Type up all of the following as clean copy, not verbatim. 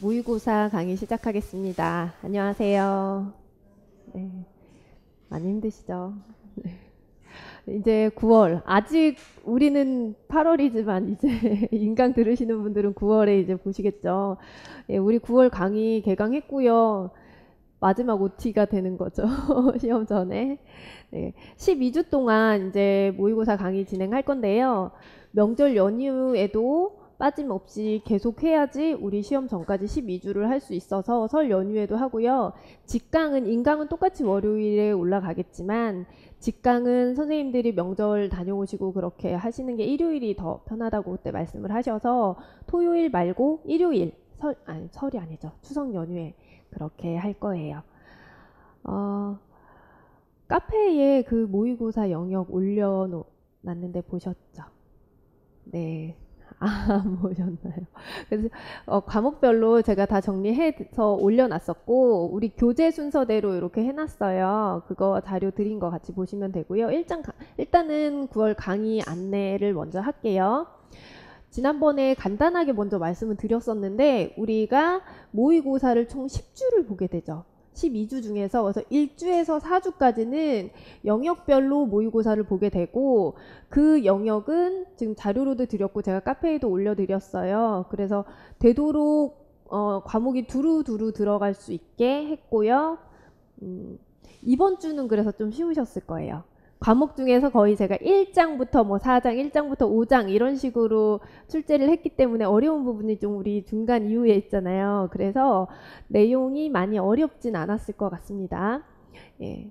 모의고사 강의 시작하겠습니다. 안녕하세요. 네, 많이 힘드시죠? 네. 이제 9월, 아직 우리는 8월이지만 이제 인강 들으시는 분들은 9월에 이제 보시겠죠. 예, 우리 9월 강의 개강했고요. 마지막 OT가 되는 거죠. 시험 전에. 네, 12주 동안 이제 모의고사 강의 진행할 건데요. 명절 연휴에도 빠짐없이 계속 해야지 우리 시험 전까지 12주를 할 수 있어서 설 연휴에도 하고요. 직강은, 인강은 똑같이 월요일에 올라가겠지만 직강은 선생님들이 명절 다녀오시고 그렇게 하시는 게 일요일이 더 편하다고 그때 말씀을 하셔서 토요일 말고 일요일, 설이 아니죠. 추석 연휴에 그렇게 할 거예요. 카페에 그 모의고사 영역 올려놨는데 보셨죠? 네. 안 보셨나요? 그래서 과목별로 제가 다 정리해서 올려놨었고 우리 교재 순서대로 이렇게 해놨어요. 그거 자료 드린 거 같이 보시면 되고요. 일단은 9월 강의 안내를 먼저 할게요. 지난번에 간단하게 먼저 말씀을 드렸었는데 우리가 모의고사를 총 10주를 보게 되죠. 12주 중에서 그래서 1주에서 4주까지는 영역별로 모의고사를 보게 되고 그 영역은 지금 자료로도 드렸고 제가 카페에도 올려드렸어요. 그래서 되도록 과목이 두루두루 들어갈 수 있게 했고요. 이번 주는 그래서 좀 쉬우셨을 거예요. 과목 중에서 거의 제가 1장부터 뭐 4장, 1장부터 5장 이런 식으로 출제를 했기 때문에 어려운 부분이 좀 우리 중간 이후에 있잖아요. 그래서 내용이 많이 어렵진 않았을 것 같습니다. 예.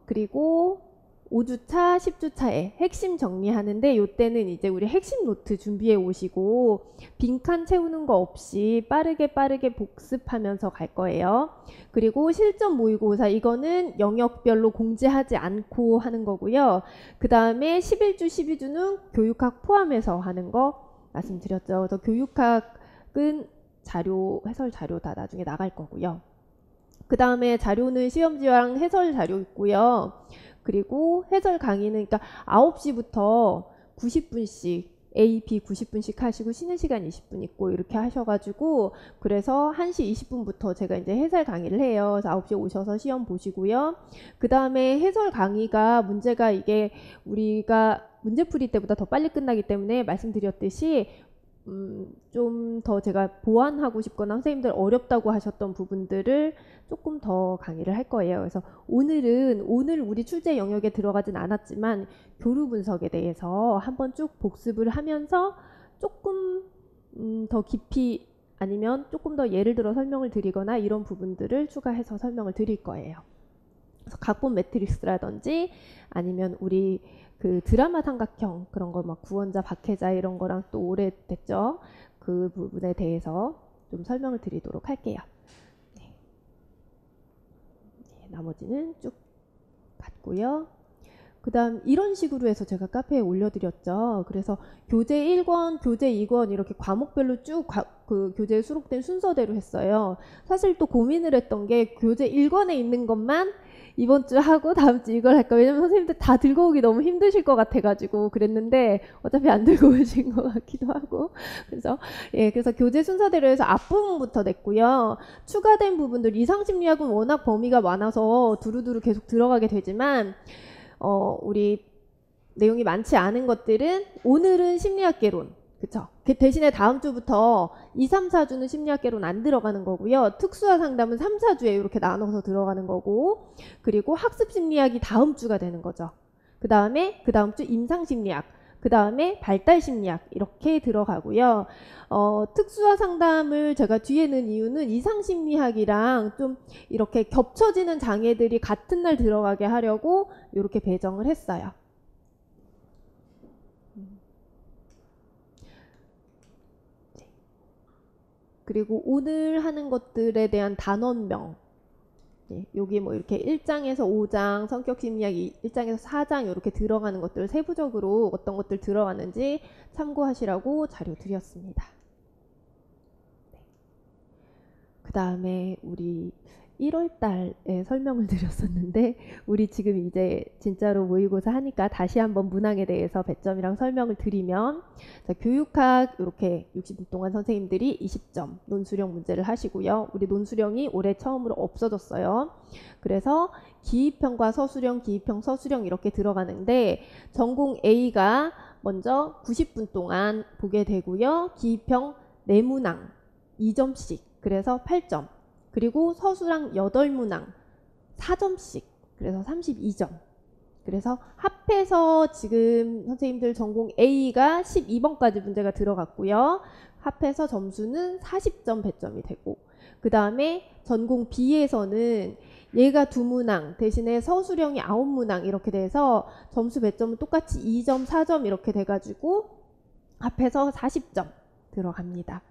그리고 5주차, 10주차에 핵심 정리하는데 요때는 이제 우리 핵심 노트 준비해 오시고 빈칸 채우는 거 없이 빠르게 복습하면서 갈 거예요. 그리고 실전 모의고사 이거는 영역별로 공지하지 않고 하는 거고요. 그 다음에 11주, 12주는 교육학 포함해서 하는 거 말씀드렸죠. 그래서 교육학은 해설 자료 다 나중에 나갈 거고요. 그 다음에 자료는 시험지랑 해설 자료 있고요. 그리고 해설 강의는 그러니까 9시부터 90분씩 A, B 90분씩 하시고 쉬는 시간 20분 있고 이렇게 하셔가지고 그래서 1시 20분부터 제가 이제 해설 강의를 해요. 그래서 9시에 오셔서 시험 보시고요. 그 다음에 해설 강의가 문제가 이게 우리가 문제풀이 때보다 더 빨리 끝나기 때문에 말씀드렸듯이 좀 더 제가 보완하고 싶거나 선생님들 어렵다고 하셨던 부분들을 조금 더 강의를 할 거예요. 그래서 오늘 우리 출제 영역에 들어가진 않았지만 교류 분석에 대해서 한번 쭉 복습을 하면서 조금 더 깊이 아니면 조금 더 예를 들어 설명을 드리거나 이런 부분들을 추가해서 설명을 드릴 거예요. 그래서 각본 매트릭스라든지 아니면 우리 그 드라마 삼각형 그런 거 막 구원자, 박해자 이런 거랑 또 오래됐죠. 그 부분에 대해서 좀 설명을 드리도록 할게요. 네. 나머지는 쭉 봤고요. 그 다음 이런 식으로 해서 제가 카페에 올려드렸죠. 그래서 교재 1권, 교재 2권 이렇게 과목별로 쭉 그 교재에 수록된 순서대로 했어요. 사실 또 고민을 했던 게 교재 1권에 있는 것만 이번 주 하고 다음 주 이걸 할까. 왜냐면 선생님들 다 들고 오기 너무 힘드실 것 같아가지고 그랬는데 어차피 안 들고 오신 것 같기도 하고. 그래서 교재 순서대로 해서 앞부분부터 냈고요. 추가된 부분들 이상심리학은 워낙 범위가 많아서 두루두루 계속 들어가게 되지만 우리 내용이 많지 않은 것들은 오늘은 심리학개론 그쵸? 그 대신에 다음 주부터 2, 3, 4주는 심리학개론 안 들어가는 거고요. 특수화 상담은 3, 4주에 이렇게 나눠서 들어가는 거고 그리고 학습심리학이 다음 주가 되는 거죠. 그 다음 주 임상심리학 그 다음에 발달심리학 이렇게 들어가고요. 특수화 상담을 제가 뒤에 넣은 이유는 이상심리학이랑 좀 이렇게 겹쳐지는 장애들이 같은 날 들어가게 하려고 이렇게 배정을 했어요. 그리고 오늘 하는 것들에 대한 단원명 여기 뭐 이렇게 1장에서 5장 성격심리학 1장에서 4장 이렇게 들어가는 것들 세부적으로 어떤 것들 들어가는지 참고하시라고 자료 드렸습니다. 그 다음에 우리 1월 달에 설명을 드렸었는데 우리 지금 이제 진짜로 모의고사 하니까 다시 한번 문항에 대해서 배점이랑 설명을 드리면, 자, 교육학 이렇게 60분 동안 선생님들이 20점 논수령 문제를 하시고요. 우리 논수령이 올해 처음으로 없어졌어요. 그래서 기입형과 서술형, 기입형, 서술형 이렇게 들어가는데 전공 A가 먼저 90분 동안 보게 되고요. 기입형 4문항 2점씩, 그래서 8점. 그리고 서술형 8문항 4점씩, 그래서 32점. 그래서 합해서 지금 선생님들 전공 A가 12번까지 문제가 들어갔고요. 합해서 점수는 40점 배점이 되고, 그 다음에 전공 B에서는 얘가 2문항 대신에 서술형이 9문항 이렇게 돼서 점수 배점은 똑같이 2점, 4점 이렇게 돼가지고 합해서 40점 들어갑니다.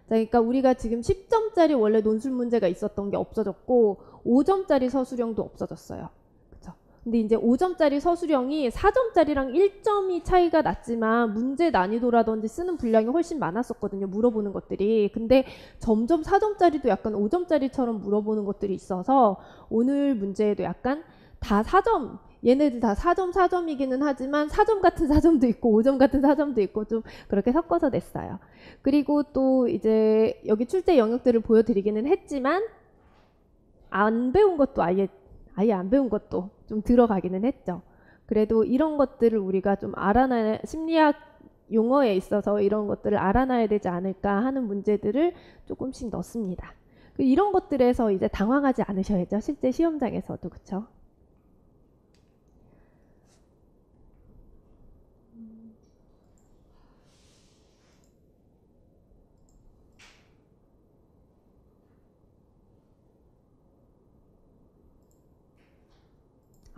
자, 그러니까 우리가 지금 10점짜리 원래 논술 문제가 있었던 게 없어졌고 5점짜리 서술형도 없어졌어요. 그쵸? 근데 이제 5점짜리 서술형이 4점짜리랑 1점이 차이가 났지만 문제 난이도라든지 쓰는 분량이 훨씬 많았었거든요. 물어보는 것들이. 근데 점점 4점짜리도 약간 5점짜리처럼 물어보는 것들이 있어서 오늘 문제에도 약간 다 4점, 얘네들 다 4점 4점이기는 하지만 4점 같은 4점도 있고 5점 같은 4점도 있고 좀 그렇게 섞어서 냈어요. 그리고 또 이제 여기 출제 영역들을 보여드리기는 했지만 안 배운 것도 아예 안 배운 것도 좀 들어가기는 했죠. 그래도 이런 것들을 우리가 좀 알아놔야, 심리학 용어에 있어서 이런 것들을 알아놔야 되지 않을까 하는 문제들을 조금씩 넣습니다. 이런 것들에서 이제 당황하지 않으셔야죠. 실제 시험장에서도. 그렇죠?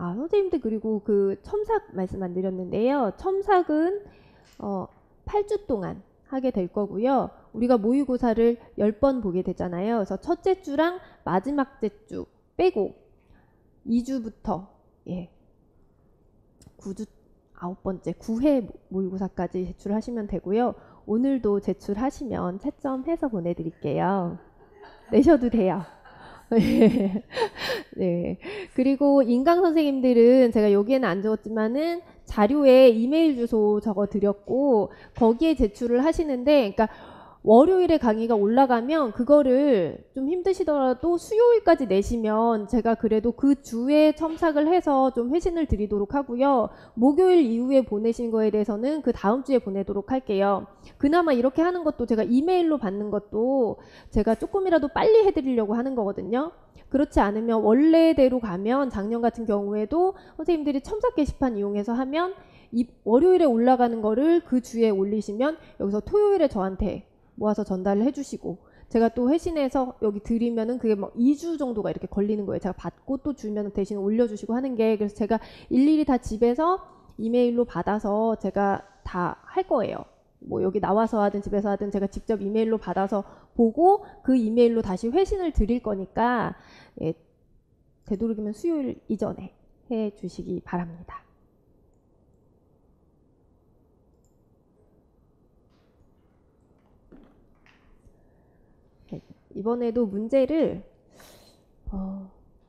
선생님들 그리고 그 첨삭 말씀 안 드렸는데요. 첨삭은 8주 동안 하게 될 거고요. 우리가 모의고사를 10번 보게 되잖아요. 그래서 첫째 주랑 마지막째 주 빼고 2주부터 9주 9번째 9회 모의고사까지 제출하시면 되고요. 오늘도 제출하시면 채점해서 보내드릴게요. 내셔도 돼요. 네. 그리고 인강 선생님들은 제가 여기에는 안 적었지만은 자료에 이메일 주소 적어 드렸고 거기에 제출을 하시는데, 그러니까 월요일에 강의가 올라가면 그거를 좀 힘드시더라도 수요일까지 내시면 제가 그래도 그 주에 첨삭을 해서 좀 회신을 드리도록 하고요. 목요일 이후에 보내신 거에 대해서는 그 다음 주에 보내도록 할게요. 그나마 이렇게 하는 것도 제가 이메일로 받는 것도 제가 조금이라도 빨리 해드리려고 하는 거거든요. 그렇지 않으면 원래대로 가면 작년 같은 경우에도 선생님들이 첨삭 게시판 이용해서 하면 이 월요일에 올라가는 거를 그 주에 올리시면 여기서 토요일에 저한테 모아서 전달을 해주시고 제가 또 회신해서 여기 드리면은 그게 막 2주 정도가 이렇게 걸리는 거예요. 제가 받고 또 주면 대신 올려주시고 하는 게. 그래서 제가 일일이 다 집에서 이메일로 받아서 제가 다 할 거예요. 뭐 여기 나와서 하든 집에서 하든 제가 직접 이메일로 받아서 보고 그 이메일로 다시 회신을 드릴 거니까 되도록이면 수요일 이전에 해 주시기 바랍니다. 이번에도 문제를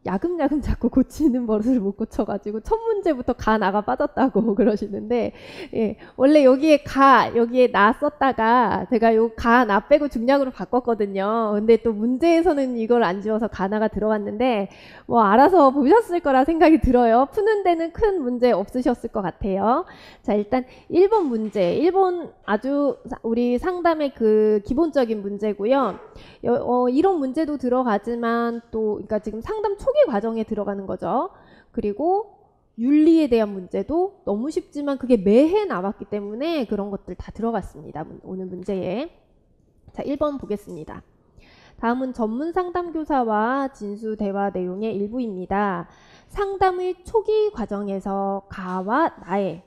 야금야금 자꾸 고치는 버릇을 못 고쳐가지고 첫 문제부터 가 나가 빠졌다고 그러시는데, 원래 여기에 나 썼다가 제가 요 가 나 빼고 중량으로 바꿨거든요. 근데 또 문제에서는 이걸 안 지워서 가 나가 들어갔는데 뭐 알아서 보셨을 거라 생각이 들어요. 푸는 데는 큰 문제 없으셨을 것 같아요. 자, 일단 1번 문제. 1번 아주 우리 상담의 그 기본적인 문제고요. 이런 문제도 들어가지만 또 그러니까 지금 상담 초기 과정에 들어가는 거죠. 그리고 윤리에 대한 문제도 너무 쉽지만 그게 매해 나왔기 때문에 그런 것들 다 들어갔습니다. 오늘 문제에. 자, 1번 보겠습니다. 다음은 전문 상담교사와 진수 대화 내용의 일부입니다. 상담의 초기 과정에서 가와 나의,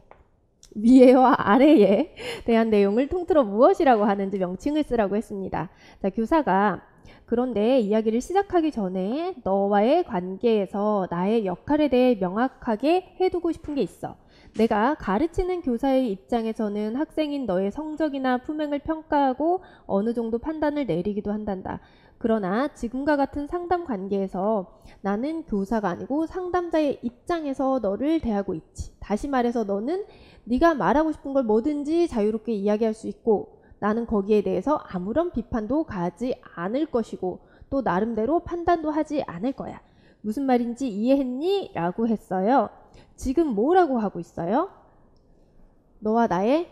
위에와 아래에 대한 내용을 통틀어 무엇이라고 하는지 명칭을 쓰라고 했습니다. 자, 교사가 그런데 이야기를 시작하기 전에 너와의 관계에서 나의 역할에 대해 명확하게 해두고 싶은 게 있어. 내가 가르치는 교사의 입장에서는 학생인 너의 성적이나 품행을 평가하고 어느 정도 판단을 내리기도 한단다. 그러나 지금과 같은 상담 관계에서 나는 교사가 아니고 상담자의 입장에서 너를 대하고 있지. 다시 말해서 너는 네가 말하고 싶은 걸 뭐든지 자유롭게 이야기할 수 있고 나는 거기에 대해서 아무런 비판도 가하지 않을 것이고 또 나름대로 판단도 하지 않을 거야. 무슨 말인지 이해했니? 라고 했어요. 지금 뭐라고 하고 있어요? 너와 나의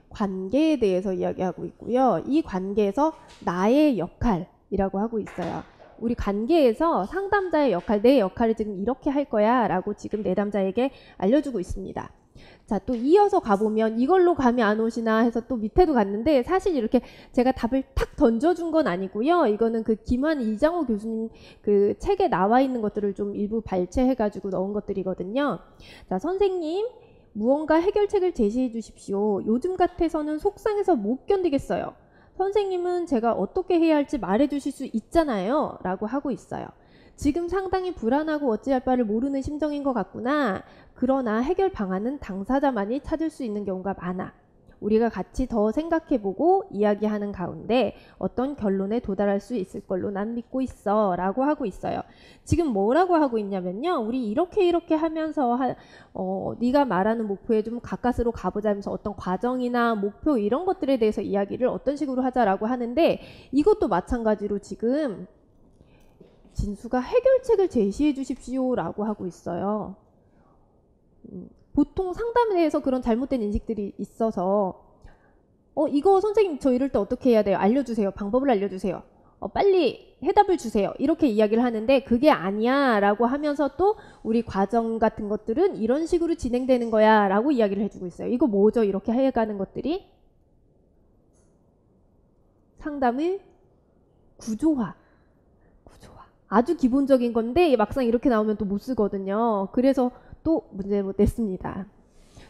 관계에 대해서 이야기하고 있고요. 이 관계에서 나의 역할이라고 하고 있어요. 우리 관계에서 상담자의 역할, 내 역할을 지금 이렇게 할 거야 라고 지금 내담자에게 알려주고 있습니다. 자, 또 이어서 가보면 이걸로 감이 안 오시나 해서 또 밑에도 갔는데 사실 이렇게 제가 답을 탁 던져준 건 아니고요. 이거는 그 김환 이장호 교수님 그 책에 나와 있는 것들을 좀 일부 발췌해가지고 넣은 것들이거든요. 자, 선생님 무언가 해결책을 제시해 주십시오. 요즘 같아서는 속상해서 못 견디겠어요. 선생님은 제가 어떻게 해야 할지 말해 주실 수 있잖아요. 라고 하고 있어요. 지금 상당히 불안하고 어찌할 바를 모르는 심정인 것 같구나. 그러나 해결 방안은 당사자만이 찾을 수 있는 경우가 많아. 우리가 같이 더 생각해보고 이야기하는 가운데 어떤 결론에 도달할 수 있을 걸로 난 믿고 있어 라고 하고 있어요. 지금 뭐라고 하고 있냐면요. 우리 이렇게 하면서 네가 말하는 목표에 좀 가까스로 가보자 하면서 어떤 과정이나 목표 이런 것들에 대해서 이야기를 어떤 식으로 하자라고 하는데 이것도 마찬가지로 지금 진수가 해결책을 제시해 주십시오 라고 하고 있어요. 보통 상담에 대해서 그런 잘못된 인식들이 있어서 이거 선생님 저 이럴 때 어떻게 해야 돼요? 알려주세요. 방법을 알려주세요. 빨리 해답을 주세요. 이렇게 이야기를 하는데 그게 아니야 라고 하면서 또 우리 과정 같은 것들은 이런 식으로 진행되는 거야 라고 이야기를 해주고 있어요. 이거 뭐죠? 이렇게 해가는 것들이 상담의 구조화. 아주 기본적인 건데 막상 이렇게 나오면 또 못 쓰거든요. 그래서 또 문제로 냈습니다.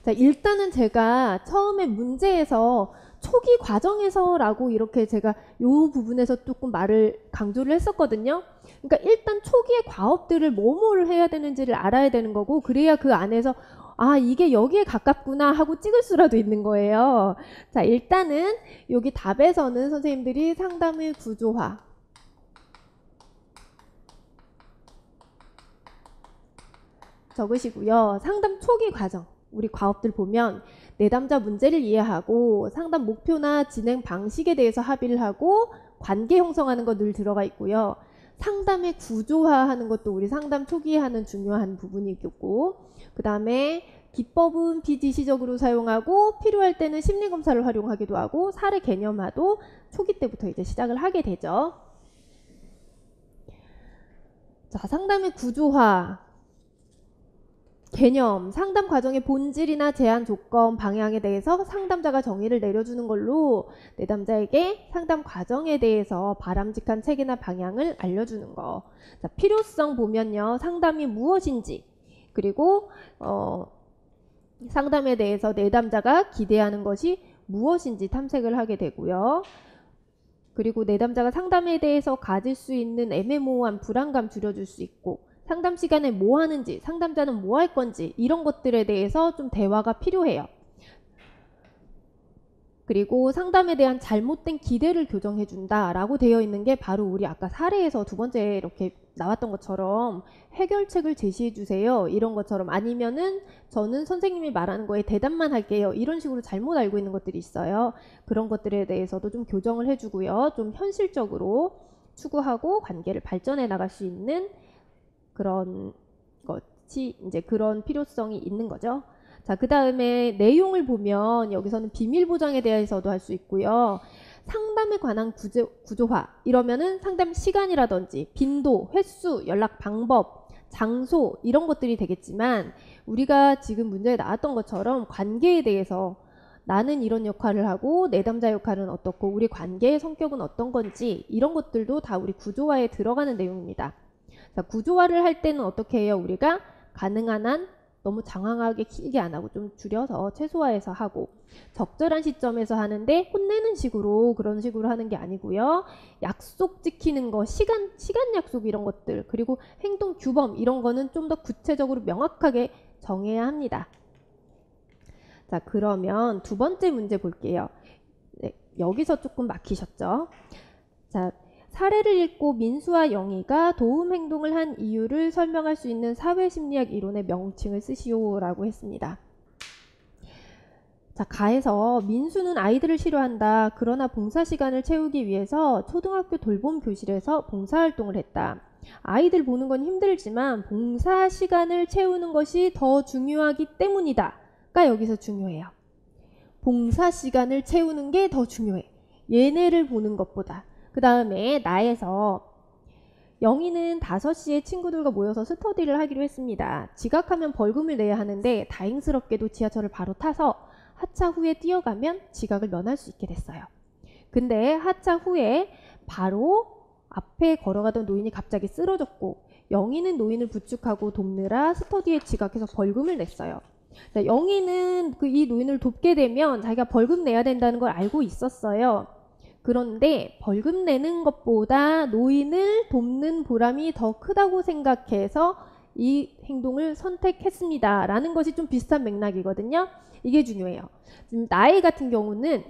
자, 일단은 제가 처음에 문제에서 초기 과정에서 라고 이렇게 제가 요 부분에서 조금 말을 강조를 했었거든요. 그러니까 일단 초기의 과업들을 뭐를 해야 되는지를 알아야 되는 거고 그래야 그 안에서 아 이게 여기에 가깝구나 하고 찍을 수라도 있는 거예요. 자, 일단은 여기 답에서는 선생님들이 상담의 구조화 적으시고요. 상담 초기 과정, 우리 과업들 보면 내담자 문제를 이해하고 상담 목표나 진행 방식에 대해서 합의를 하고 관계 형성하는 거 늘 들어가 있고요. 상담의 구조화하는 것도 우리 상담 초기에 하는 중요한 부분이겠고 그 다음에 기법은 비지시적으로 사용하고 필요할 때는 심리검사를 활용하기도 하고 사례 개념화도 초기 때부터 이제 시작을 하게 되죠. 자, 상담의 구조화 개념, 상담 과정의 본질이나 제한 조건, 방향에 대해서 상담자가 정의를 내려주는 걸로 내담자에게 상담 과정에 대해서 바람직한 체계나 방향을 알려주는 거. 자, 필요성 보면요. 상담이 무엇인지 그리고 상담에 대해서 내담자가 기대하는 것이 무엇인지 탐색을 하게 되고요. 그리고 내담자가 상담에 대해서 가질 수 있는 애매모호한 불안감 줄여줄 수 있고 상담 시간에 뭐 하는지, 상담자는 뭐 할 건지 이런 것들에 대해서 좀 대화가 필요해요. 그리고 상담에 대한 잘못된 기대를 교정해준다 라고 되어 있는 게 바로 우리 아까 사례에서 두 번째 이렇게 나왔던 것처럼 해결책을 제시해주세요 이런 것처럼 아니면은 저는 선생님이 말하는 거에 대답만 할게요 이런 식으로 잘못 알고 있는 것들이 있어요. 그런 것들에 대해서도 좀 교정을 해주고요. 좀 현실적으로 추구하고 관계를 발전해 나갈 수 있는 그런 것이 이제 그런 필요성이 있는 거죠. 자, 그 다음에 내용을 보면 여기서는 비밀 보장에 대해서도 할 수 있고요. 상담에 관한 구조화 이러면은 상담 시간이라든지 빈도, 횟수, 연락 방법, 장소 이런 것들이 되겠지만 우리가 지금 문제에 나왔던 것처럼 관계에 대해서 나는 이런 역할을 하고 내담자 역할은 어떻고 우리 관계의 성격은 어떤 건지 이런 것들도 다 우리 구조화에 들어가는 내용입니다. 자, 구조화를 할 때는 어떻게 해요? 우리가 가능한 한 너무 장황하게 길게 안 하고 좀 줄여서 최소화해서 하고, 적절한 시점에서 하는데 혼내는 식으로 그런 식으로 하는 게 아니고요. 약속 지키는 거, 시간 약속 이런 것들, 그리고 행동 규범 이런 거는 좀 더 구체적으로 명확하게 정해야 합니다. 자, 그러면 두 번째 문제 볼게요. 네, 여기서 조금 막히셨죠? 자, 사례를 읽고 민수와 영희가 도움 행동을 한 이유를 설명할 수 있는 사회심리학 이론의 명칭을 쓰시오라고 했습니다. 자, 가에서 민수는 아이들을 싫어한다. 그러나 봉사 시간을 채우기 위해서 초등학교 돌봄 교실에서 봉사활동을 했다. 아이들 보는 건 힘들지만 봉사 시간을 채우는 것이 더 중요하기 때문이다.가 여기서 중요해요. 봉사 시간을 채우는 게 더 중요해. 얘네를 보는 것보다. 그 다음에 나에서 영희는 5시에 친구들과 모여서 스터디를 하기로 했습니다. 지각하면 벌금을 내야 하는데 다행스럽게도 지하철을 바로 타서 하차 후에 뛰어가면 지각을 면할 수 있게 됐어요. 근데 하차 후에 바로 앞에 걸어가던 노인이 갑자기 쓰러졌고 영희는 노인을 부축하고 돕느라 스터디에 지각해서 벌금을 냈어요. 영희는 이 노인을 돕게 되면 자기가 벌금 내야 된다는 걸 알고 있었어요. 그런데 벌금 내는 것보다 노인을 돕는 보람이 더 크다고 생각해서 이 행동을 선택했습니다. 라는 것이 좀 비슷한 맥락이거든요. 이게 중요해요. 지금 나이 같은 경우는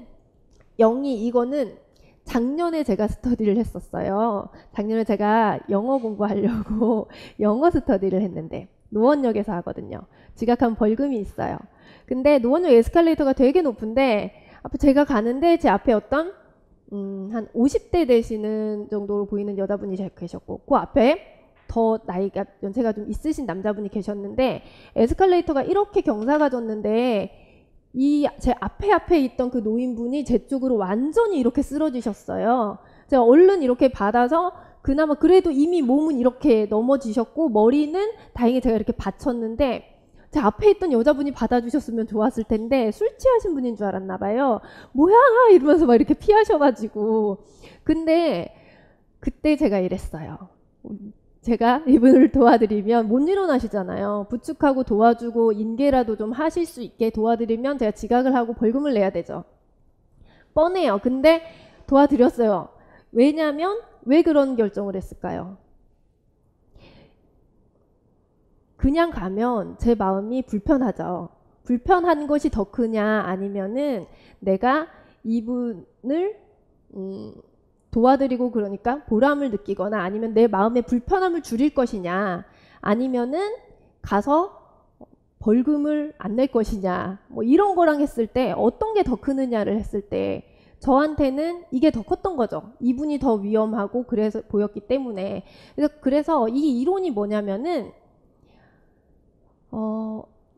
영희 이거는 작년에 제가 스터디를 했었어요. 작년에 제가 영어 공부하려고 영어 스터디를 했는데 노원역에서 하거든요. 지각하면 벌금이 있어요. 근데 노원역 에스컬레이터가 되게 높은데 제가 가는데 제 앞에 어떤 한 50대 되시는 정도로 보이는 여자분이 계셨고 그 앞에 더 나이가 연세가 좀 있으신 남자분이 계셨는데 에스컬레이터가 이렇게 경사가 졌는데 이 제 앞에 있던 그 노인분이 제 쪽으로 완전히 이렇게 쓰러지셨어요. 제가 얼른 이렇게 받아서 그나마 그래도 이미 몸은 이렇게 넘어지셨고 머리는 다행히 제가 이렇게 받쳤는데 제 앞에 있던 여자분이 받아주셨으면 좋았을 텐데 술 취하신 분인 줄 알았나 봐요. 뭐야 이러면서 막 이렇게 피하셔가지고. 근데 그때 제가 이랬어요. 제가 이분을 도와드리면 못 일어나시잖아요. 부축하고 도와주고 인계라도 좀 하실 수 있게 도와드리면 제가 지각을 하고 벌금을 내야 되죠. 뻔해요. 근데 도와드렸어요. 왜냐면 왜 그런 결정을 했을까요? 그냥 가면 제 마음이 불편하죠. 불편한 것이 더 크냐 아니면은 내가 이분을 도와드리고 그러니까 보람을 느끼거나 아니면 내 마음의 불편함을 줄일 것이냐 아니면은 가서 벌금을 안 낼 것이냐 뭐 이런 거랑 했을 때 어떤 게 더 크느냐를 했을 때 저한테는 이게 더 컸던 거죠. 이분이 더 위험하고 그래서 보였기 때문에. 그래서 이 이론이 뭐냐면은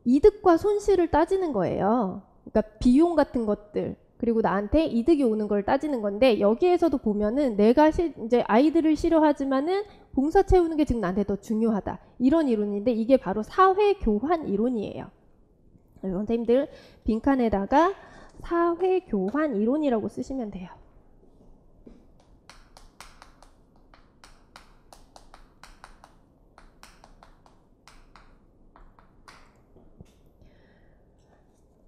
이득과 손실을 따지는 거예요. 그러니까 비용 같은 것들 그리고 나한테 이득이 오는 걸 따지는 건데 여기에서도 보면은 내가 이제 아이들을 싫어하지만은 봉사 채우는 게 지금 나한테 더 중요하다. 이런 이론인데 이게 바로 사회교환 이론이에요. 선생님들 빈칸에다가 사회교환 이론이라고 쓰시면 돼요.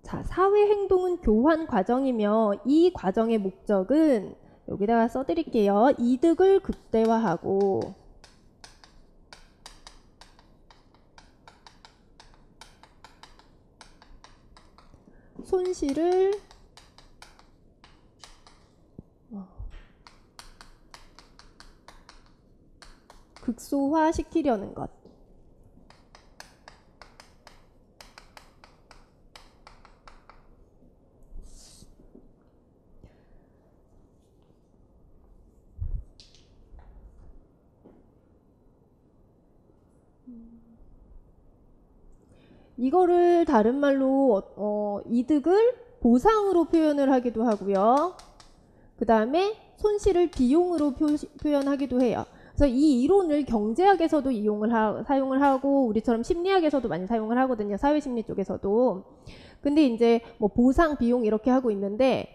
자, 사회행동은 교환 과정이며 이 과정의 목적은 여기다가 써드릴게요. 이득을 극대화하고 손실을 극소화시키려는 것. 이거를 다른 말로 이득을 보상으로 표현을 하기도 하고요. 그 다음에 손실을 비용으로 표현하기도 해요. 그래서 이 이론을 경제학에서도 사용을 하고 우리처럼 심리학에서도 많이 사용을 하거든요. 사회심리 쪽에서도. 근데 이제 뭐 보상, 비용 이렇게 하고 있는데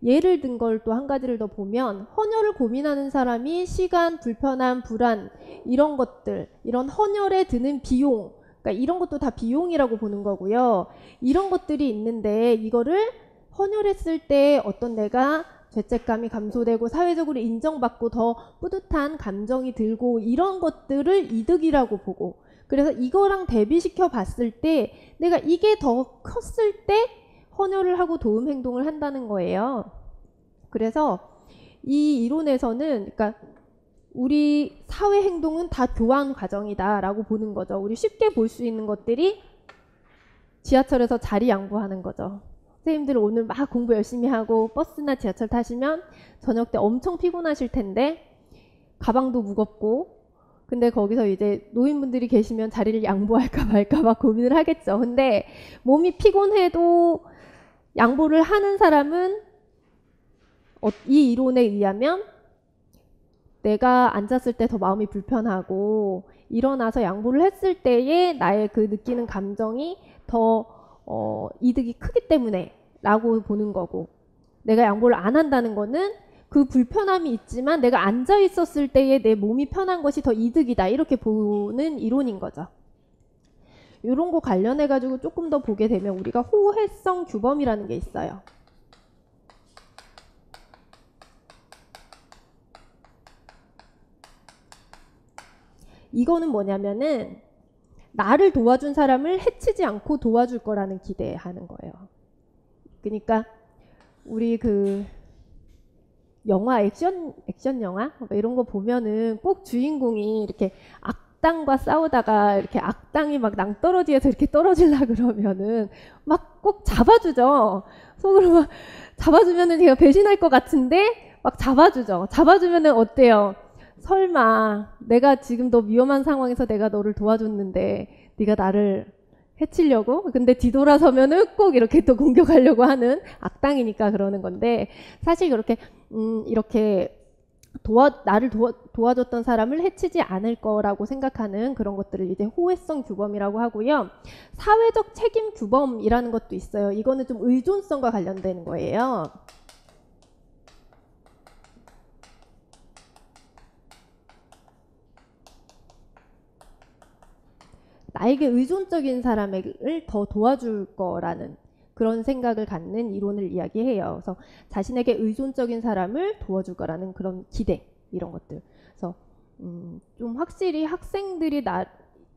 예를 든 걸 또 한 가지를 더 보면 헌혈을 고민하는 사람이 시간, 불편함, 불안 이런 것들, 이런 헌혈에 드는 비용 그러니까 이런 것도 다 비용이라고 보는 거고요. 이런 것들이 있는데 이거를 헌혈했을 때 어떤 내가 죄책감이 감소되고 사회적으로 인정받고 더 뿌듯한 감정이 들고 이런 것들을 이득이라고 보고, 그래서 이거랑 대비시켜 봤을 때 내가 이게 더 컸을 때 헌혈을 하고 도움 행동을 한다는 거예요. 그래서 이 이론에서는 그러니까 우리 사회 행동은 다 교환 과정이다 라고 보는 거죠. 우리 쉽게 볼 수 있는 것들이 지하철에서 자리 양보하는 거죠. 선생님들 오늘 막 공부 열심히 하고 버스나 지하철 타시면 저녁 때 엄청 피곤하실 텐데 가방도 무겁고, 근데 거기서 이제 노인분들이 계시면 자리를 양보할까 말까 고민을 하겠죠. 근데 몸이 피곤해도 양보를 하는 사람은 이 이론에 의하면 내가 앉았을 때 더 마음이 불편하고 일어나서 양보를 했을 때의 나의 그 느끼는 감정이 더 이득이 크기 때문에 라고 보는 거고, 내가 양보를 안 한다는 거는 그 불편함이 있지만 내가 앉아 있었을 때의 내 몸이 편한 것이 더 이득이다 이렇게 보는 이론인 거죠. 이런 거 관련해 가지고 조금 더 보게 되면 우리가 호혜성 규범이라는 게 있어요. 이거는 뭐냐면은 나를 도와준 사람을 해치지 않고 도와줄 거라는 기대하는 거예요. 그러니까 우리 그 영화 액션 영화 이런 거 보면은 꼭 주인공이 이렇게 악당과 싸우다가 이렇게 악당이 막 낭떠러지에서 이렇게 떨어지려 그러면은 막 꼭 잡아주죠. 속으로 막 잡아주면은 제가 배신할 것 같은데 막 잡아주죠. 잡아주면은 어때요? 설마 내가 지금 너 위험한 상황에서 내가 너를 도와줬는데 네가 나를 해치려고? 근데 뒤돌아서면은 꼭 이렇게 또 공격하려고 하는 악당이니까 그러는 건데, 사실 그렇게 이렇게 나를 도와줬던 사람을 해치지 않을 거라고 생각하는 그런 것들을 이제 호혜성 규범이라고 하고요. 사회적 책임 규범이라는 것도 있어요. 이거는 좀 의존성과 관련되는 거예요. 나에게 의존적인 사람을 더 도와줄 거라는 그런 생각을 갖는 이론을 이야기해요. 그래서 자신에게 의존적인 사람을 도와줄 거라는 그런 기대, 이런 것들. 그래서 좀 확실히 학생들이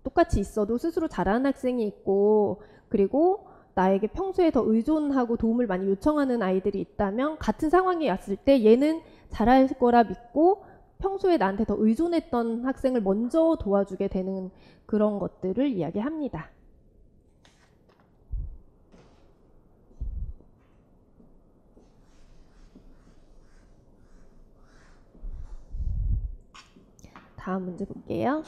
똑같이 있어도 스스로 잘하는 학생이 있고, 그리고 나에게 평소에 더 의존하고 도움을 많이 요청하는 아이들이 있다면 같은 상황이 왔을 때 얘는 잘할 거라 믿고 평소에 나한테 더 의존했던 학생을 먼저 도와주게 되는 그런 것들을 이야기합니다. 다음 문제 볼게요.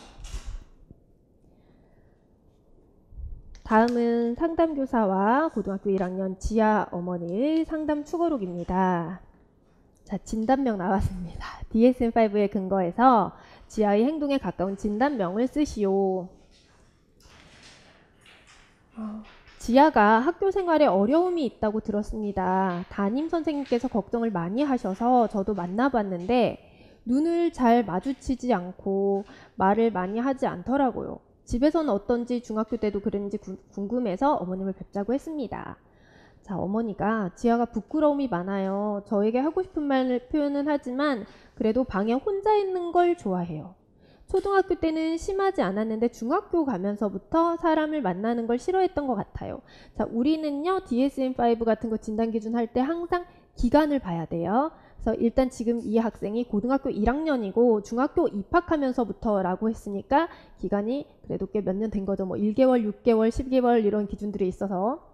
다음은 상담교사와 고등학교 1학년 지아 어머니의 상담 추거록입니다. 자, 진단명 나왔습니다. DSM-5에 근거해서 지아의 행동에 가까운 진단명을 쓰시오. 지아가 학교 생활에 어려움이 있다고 들었습니다. 담임 선생님께서 걱정을 많이 하셔서 저도 만나봤는데 눈을 잘 마주치지 않고 말을 많이 하지 않더라고요. 집에서는 어떤지 중학교 때도 그랬는지 궁금해서 어머님을 뵙자고 했습니다. 자, 어머니가 지아가 부끄러움이 많아요. 저에게 하고 싶은 말을 표현은 하지만 그래도 방에 혼자 있는 걸 좋아해요. 초등학교 때는 심하지 않았는데 중학교 가면서부터 사람을 만나는 걸 싫어했던 것 같아요. 자, 우리는요 DSM-5 같은 거 진단 기준 할 때 항상 기간을 봐야 돼요. 그래서 일단 지금 이 학생이 고등학교 1학년이고 중학교 입학하면서부터 라고 했으니까 기간이 그래도 꽤 몇 년 된 거죠. 뭐 1개월, 6개월, 10개월 이런 기준들이 있어서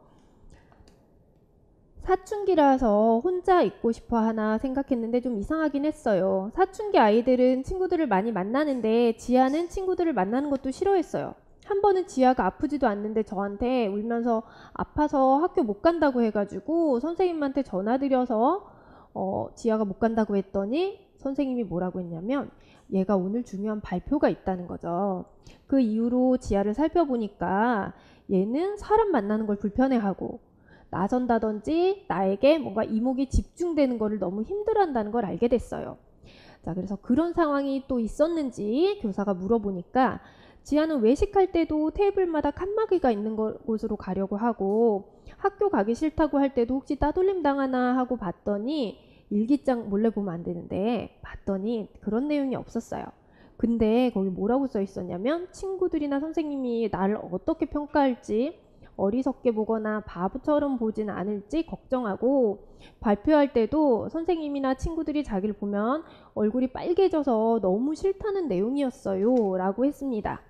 사춘기라서 혼자 있고 싶어 하나 생각했는데 좀 이상하긴 했어요. 사춘기 아이들은 친구들을 많이 만나는데 지아는 친구들을 만나는 것도 싫어했어요. 한 번은 지아가 아프지도 않는데 저한테 울면서 아파서 학교 못 간다고 해가지고 선생님한테 전화드려서 지아가 못 간다고 했더니 선생님이 뭐라고 했냐면 얘가 오늘 중요한 발표가 있다는 거죠. 그 이후로 지아를 살펴보니까 얘는 사람 만나는 걸 불편해하고 나선다든지 나에게 뭔가 이목이 집중되는 거를 너무 힘들어한다는 걸 알게 됐어요. 자, 그래서 그런 상황이 또 있었는지 교사가 물어보니까 지아는 외식할 때도 테이블마다 칸막이가 있는 곳으로 가려고 하고 학교 가기 싫다고 할 때도 혹시 따돌림 당하나 하고 봤더니 일기장 몰래 보면 안 되는데 봤더니 그런 내용이 없었어요. 근데 거기 뭐라고 써 있었냐면 친구들이나 선생님이 나를 어떻게 평가할지 어리석게 보거나 바보처럼 보진 않을지 걱정하고 발표할 때도 선생님이나 친구들이 자기를 보면 얼굴이 빨개져서 너무 싫다는 내용이었어요 라고 했습니다.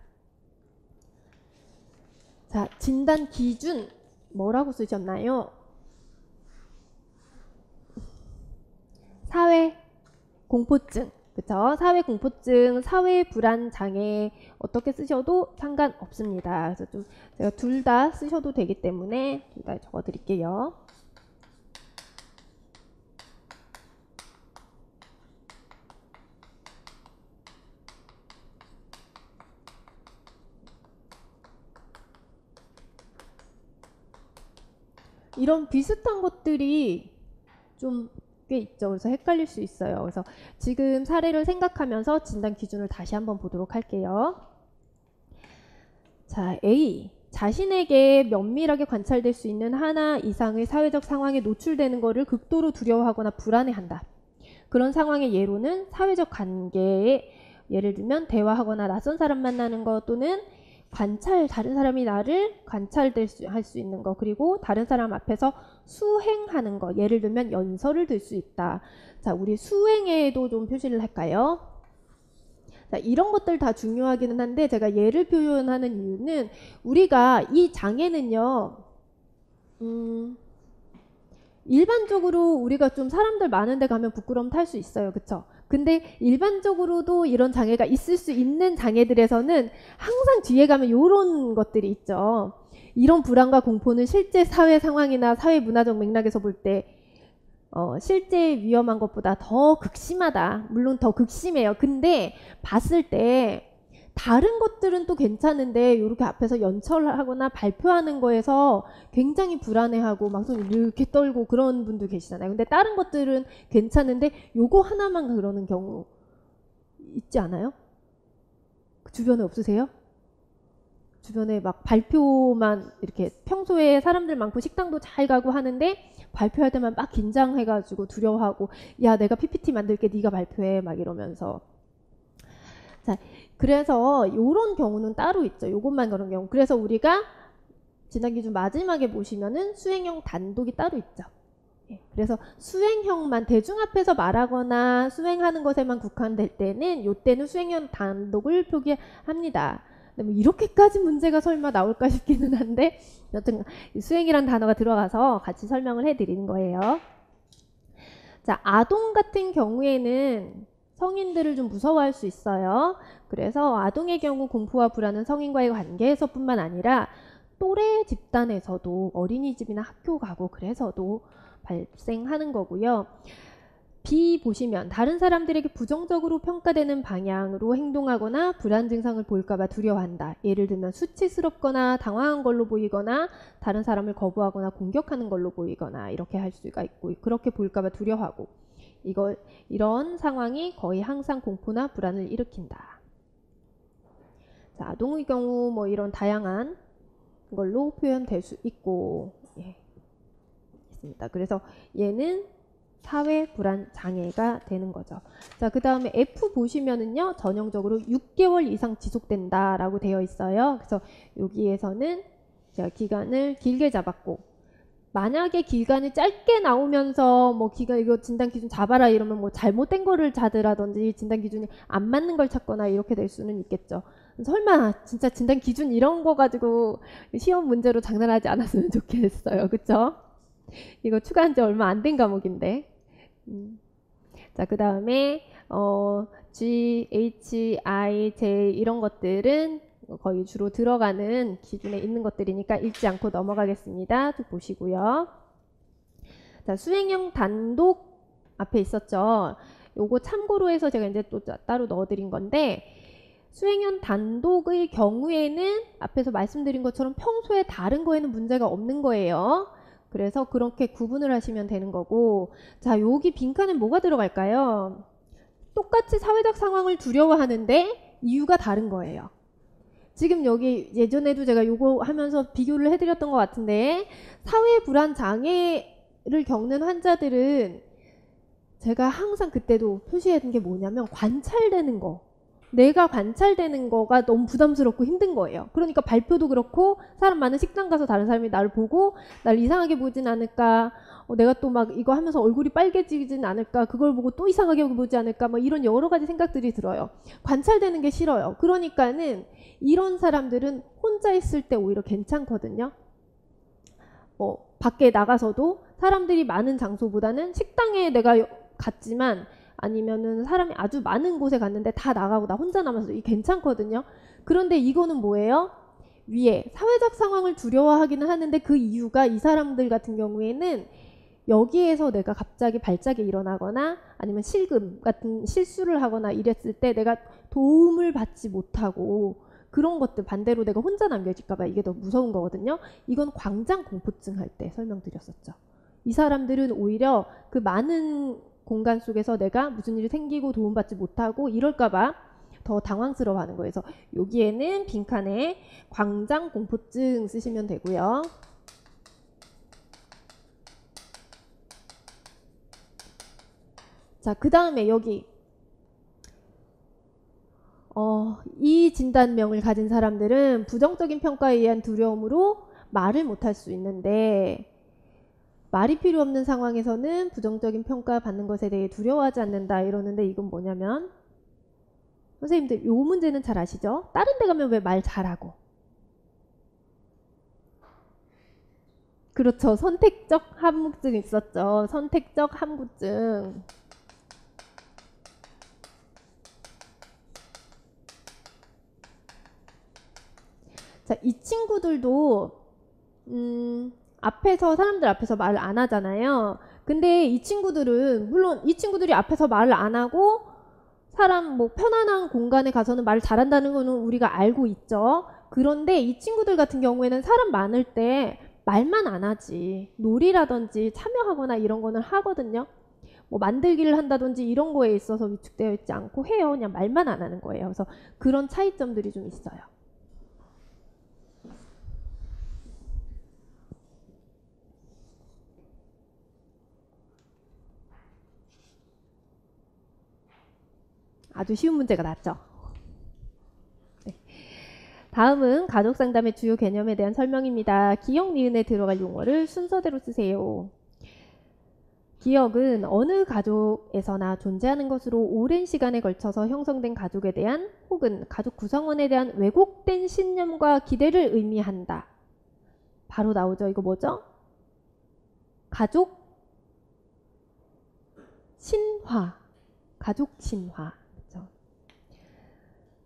자, 진단 기준 뭐라고 쓰셨나요? 사회 공포증, 그쵸? 사회 공포증, 사회 불안 장애 어떻게 쓰셔도 상관없습니다. 그래서 좀 제가 둘 다 쓰셔도 되기 때문에 둘 다 적어 드릴게요. 이런 비슷한 것들이 좀 꽤 있죠. 그래서 헷갈릴 수 있어요. 그래서 지금 사례를 생각하면서 진단 기준을 다시 한번 보도록 할게요. 자, A. 자신에게 면밀하게 관찰될 수 있는 하나 이상의 사회적 상황에 노출되는 것을 극도로 두려워하거나 불안해한다. 그런 상황의 예로는 사회적 관계에 예를 들면 대화하거나 낯선 사람 만나는 것 또는 다른 사람이 나를 할 수 있는 거, 그리고 다른 사람 앞에서 수행하는 거, 예를 들면 연설을 들 수 있다. 자, 우리 수행에도 좀 표시를 할까요? 자, 이런 것들 다 중요하기는 한데 제가 예를 표현하는 이유는 우리가 이 장애는요, 일반적으로 우리가 좀 사람들 많은 데 가면 부끄러움 탈 수 있어요. 그쵸? 근데 일반적으로도 이런 장애가 있을 수 있는 장애들에서는 항상 뒤에 가면 이런 것들이 있죠. 이런 불안과 공포는 실제 사회 상황이나 사회 문화적 맥락에서 볼 때 실제 위험한 것보다 더 극심하다. 물론 더 극심해요. 근데 봤을 때 다른 것들은 또 괜찮은데 이렇게 앞에서 연설하거나 발표하는 거에서 굉장히 불안해하고 막 손 이렇게 떨고 그런 분들 계시잖아요. 근데 다른 것들은 괜찮은데 요거 하나만 그러는 경우 있지 않아요? 주변에 없으세요? 주변에 막 발표만 이렇게 평소에 사람들 많고 식당도 잘 가고 하는데 발표할 때만 막 긴장해가지고 두려워하고 야 내가 PPT 만들게 네가 발표해 막 이러면서. 자, 그래서 이런 경우는 따로 있죠. 요것만 그런 경우. 그래서 우리가 진단기준 마지막에 보시면은 수행형 단독이 따로 있죠. 예, 그래서 수행형만 대중 앞에서 말하거나 수행하는 것에만 국한될 때는 요때는 수행형 단독을 표기합니다. 근데 뭐 이렇게까지 문제가 설마 나올까 싶기는 한데 여튼 수행이란 단어가 들어가서 같이 설명을 해드리는 거예요. 자, 아동 같은 경우에는 성인들을 좀 무서워할 수 있어요. 그래서 아동의 경우 공포와 불안은 성인과의 관계에서뿐만 아니라 또래 집단에서도 어린이집이나 학교 가고 그래서도 발생하는 거고요. B 보시면 다른 사람들에게 부정적으로 평가되는 방향으로 행동하거나 불안 증상을 보일까봐 두려워한다. 예를 들면 수치스럽거나 당황한 걸로 보이거나 다른 사람을 거부하거나 공격하는 걸로 보이거나 이렇게 할 수가 있고 그렇게 보일까봐 두려워하고 이런 상황이 거의 항상 공포나 불안을 일으킨다. 자, 아동의 경우 뭐 이런 다양한 걸로 표현될 수 있고 있습니다. 그래서 얘는 사회 불안 장애가 되는 거죠. 자, 그 다음에 F 보시면은요, 전형적으로 6개월 이상 지속된다라고 되어 있어요. 그래서 여기에서는 제가 기간을 길게 잡았고, 만약에 기간이 짧게 나오면서 뭐 기간 이거 진단 기준 잡아라 이러면 뭐 잘못된 거를 찾으라든지 진단 기준이 안 맞는 걸 찾거나 이렇게 될 수는 있겠죠. 설마 진짜 진단 기준 이런 거 가지고 시험 문제로 장난하지 않았으면 좋겠어요. 그쵸? 이거 추가한 지 얼마 안 된 과목인데. 자, 그 다음에 G, H, I, J 이런 것들은 거의 주로 들어가는 기준에 있는 것들이니까 읽지 않고 넘어가겠습니다. 좀 보시고요. 자, 수행형 단독 앞에 있었죠. 요거 참고로 해서 제가 이제 또 따로 넣어드린 건데 수행형 단독의 경우에는 앞에서 말씀드린 것처럼 평소에 다른 거에는 문제가 없는 거예요. 그래서 그렇게 구분을 하시면 되는 거고 자, 여기 빈칸에 뭐가 들어갈까요? 똑같이 사회적 상황을 두려워하는데 이유가 다른 거예요. 지금 여기 예전에도 제가 요거 하면서 비교를 해드렸던 것 같은데 사회 불안 장애를 겪는 환자들은 제가 항상 그때도 표시해둔 게 뭐냐면 관찰되는 거. 내가 관찰되는 거가 너무 부담스럽고 힘든 거예요. 그러니까 발표도 그렇고 사람 많은 식당 가서 다른 사람이 나를 보고 날 이상하게 보진 않을까, 내가 또 막 이거 하면서 얼굴이 빨개지진 않을까, 그걸 보고 또 이상하게 보지 않을까, 뭐 이런 여러 가지 생각들이 들어요. 관찰되는 게 싫어요. 그러니까는 이런 사람들은 혼자 있을 때 오히려 괜찮거든요. 밖에 나가서도 사람들이 많은 장소보다는 식당에 내가 갔지만 아니면은 사람이 아주 많은 곳에 갔는데 다 나가고 나 혼자 남아서 이게 괜찮거든요. 그런데 이거는 뭐예요? 위에 사회적 상황을 두려워하기는 하는데 그 이유가 이 사람들 같은 경우에는 여기에서 내가 갑자기 발작이 일어나거나 아니면 실금 같은 실수를 하거나 이랬을 때 내가 도움을 받지 못하고 그런 것들 반대로 내가 혼자 남겨질까봐 이게 더 무서운 거거든요. 이건 광장 공포증 할 때 설명드렸었죠. 이 사람들은 오히려 그 많은 공간 속에서 내가 무슨 일이 생기고 도움받지 못하고 이럴까봐 더 당황스러워하는 거예요. 그래서 여기에는 빈칸에 광장 공포증 쓰시면 되고요. 자, 그 다음에 여기 이 진단명을 가진 사람들은 부정적인 평가에 의한 두려움으로 말을 못할 수 있는데 말이 필요 없는 상황에서는 부정적인 평가 받는 것에 대해 두려워하지 않는다 이러는데 이건 뭐냐면 선생님들 요 문제는 잘 아시죠? 다른 데 가면 왜 말 잘하고? 그렇죠. 선택적 함부증 있었죠. 선택적 함부증. 자, 이 친구들도 앞에서 사람들 앞에서 말을 안 하잖아요. 근데 이 친구들은 물론 이 친구들이 앞에서 말을 안 하고 사람 뭐 편안한 공간에 가서는 말을 잘한다는 거는 우리가 알고 있죠. 그런데 이 친구들 같은 경우에는 사람 많을 때 말만 안 하지. 놀이라든지 참여하거나 이런 거는 하거든요. 뭐 만들기를 한다든지 이런 거에 있어서 위축되어 있지 않고 해요. 그냥 말만 안 하는 거예요. 그래서 그런 차이점들이 좀 있어요. 아주 쉬운 문제가 났죠. 네. 다음은 가족 상담의 주요 개념에 대한 설명입니다. 기억, 니은에 들어갈 용어를 순서대로 쓰세요. 기억은 어느 가족에서나 존재하는 것으로 오랜 시간에 걸쳐서 형성된 가족에 대한 혹은 가족 구성원에 대한 왜곡된 신념과 기대를 의미한다. 바로 나오죠. 이거 뭐죠? 가족 신화. 가족 신화.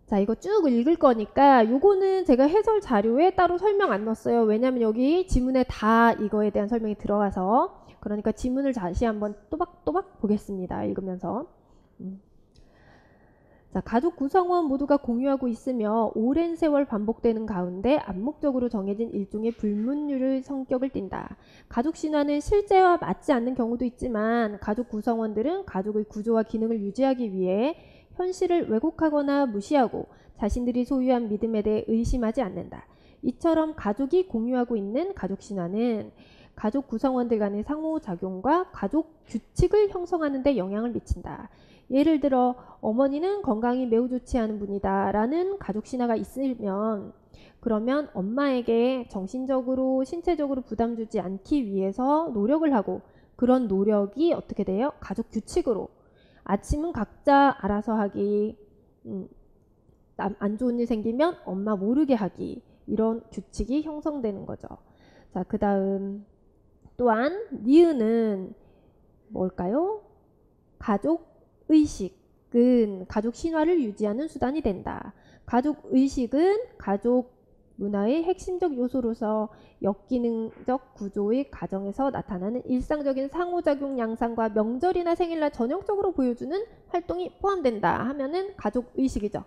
자, 이거 쭉 읽을 거니까 요거는 제가 해설 자료에 따로 설명 안 넣었어요. 왜냐면 여기 지문에 다 이거에 대한 설명이 들어가서. 그러니까 지문을 다시 한번 또박또박 보겠습니다. 읽으면서. 자, 가족 구성원 모두가 공유하고 있으며 오랜 세월 반복되는 가운데 암묵적으로 정해진 일종의 불문율의 성격을 띈다. 가족 신화는 실제와 맞지 않는 경우도 있지만 가족 구성원들은 가족의 구조와 기능을 유지하기 위해 현실을 왜곡하거나 무시하고 자신들이 소유한 믿음에 대해 의심하지 않는다. 이처럼 가족이 공유하고 있는 가족 신화는 가족 구성원들 간의 상호작용과 가족 규칙을 형성하는 데 영향을 미친다. 예를 들어 어머니는 건강이 매우 좋지 않은 분이다 라는 가족 신화가 있으면 그러면 엄마에게 정신적으로 신체적으로 부담 주지 않기 위해서 노력을 하고 그런 노력이 어떻게 돼요? 가족 규칙으로 아침은 각자 알아서 하기, 안 좋은 일 생기면 엄마 모르게 하기, 이런 규칙이 형성되는 거죠. 자, 그 다음 또한 니은은 뭘까요? 가족 의식은 가족 신화를 유지하는 수단이 된다. 가족 의식은 가족 문화의 핵심적 요소로서 역기능적 구조의 가정에서 나타나는 일상적인 상호작용 양상과 명절이나 생일날 전형적으로 보여주는 활동이 포함된다 하면은 가족 의식이죠.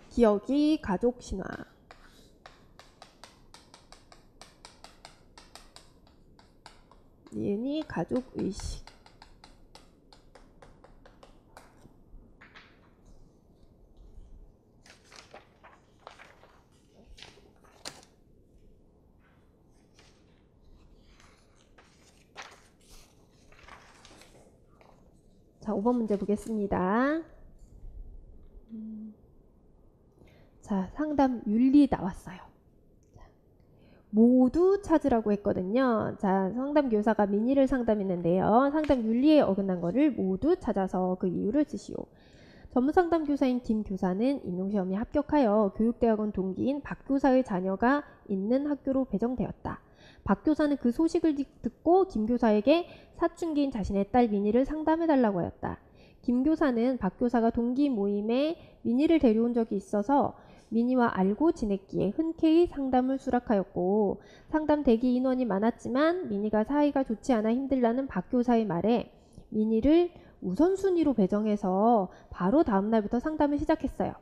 기억이 가족 신화. 니은이 가족 의식. 자, 5번 문제 보겠습니다. 자, 상담 윤리 나왔어요. 모두 찾으라고 했거든요. 자, 상담 교사가 민희를 상담했는데요. 상담 윤리에 어긋난 거를 모두 찾아서 그 이유를 쓰시오. 전문 상담 교사인 김 교사는 임용시험에 합격하여 교육대학원 동기인 박 교사의 자녀가 있는 학교로 배정되었다. 박 교사는 그 소식을 듣고 김 교사에게 사춘기인 자신의 딸 민희를 상담해달라고 하였다. 김 교사는 박 교사가 동기 모임에 민희를 데려온 적이 있어서 민희와 알고 지냈기에 흔쾌히 상담을 수락하였고, 상담 대기 인원이 많았지만 민희가 사이가 좋지 않아 힘들다는 박 교사의 말에 민희를 우선순위로 배정해서 바로 다음날부터 상담을 시작했어요.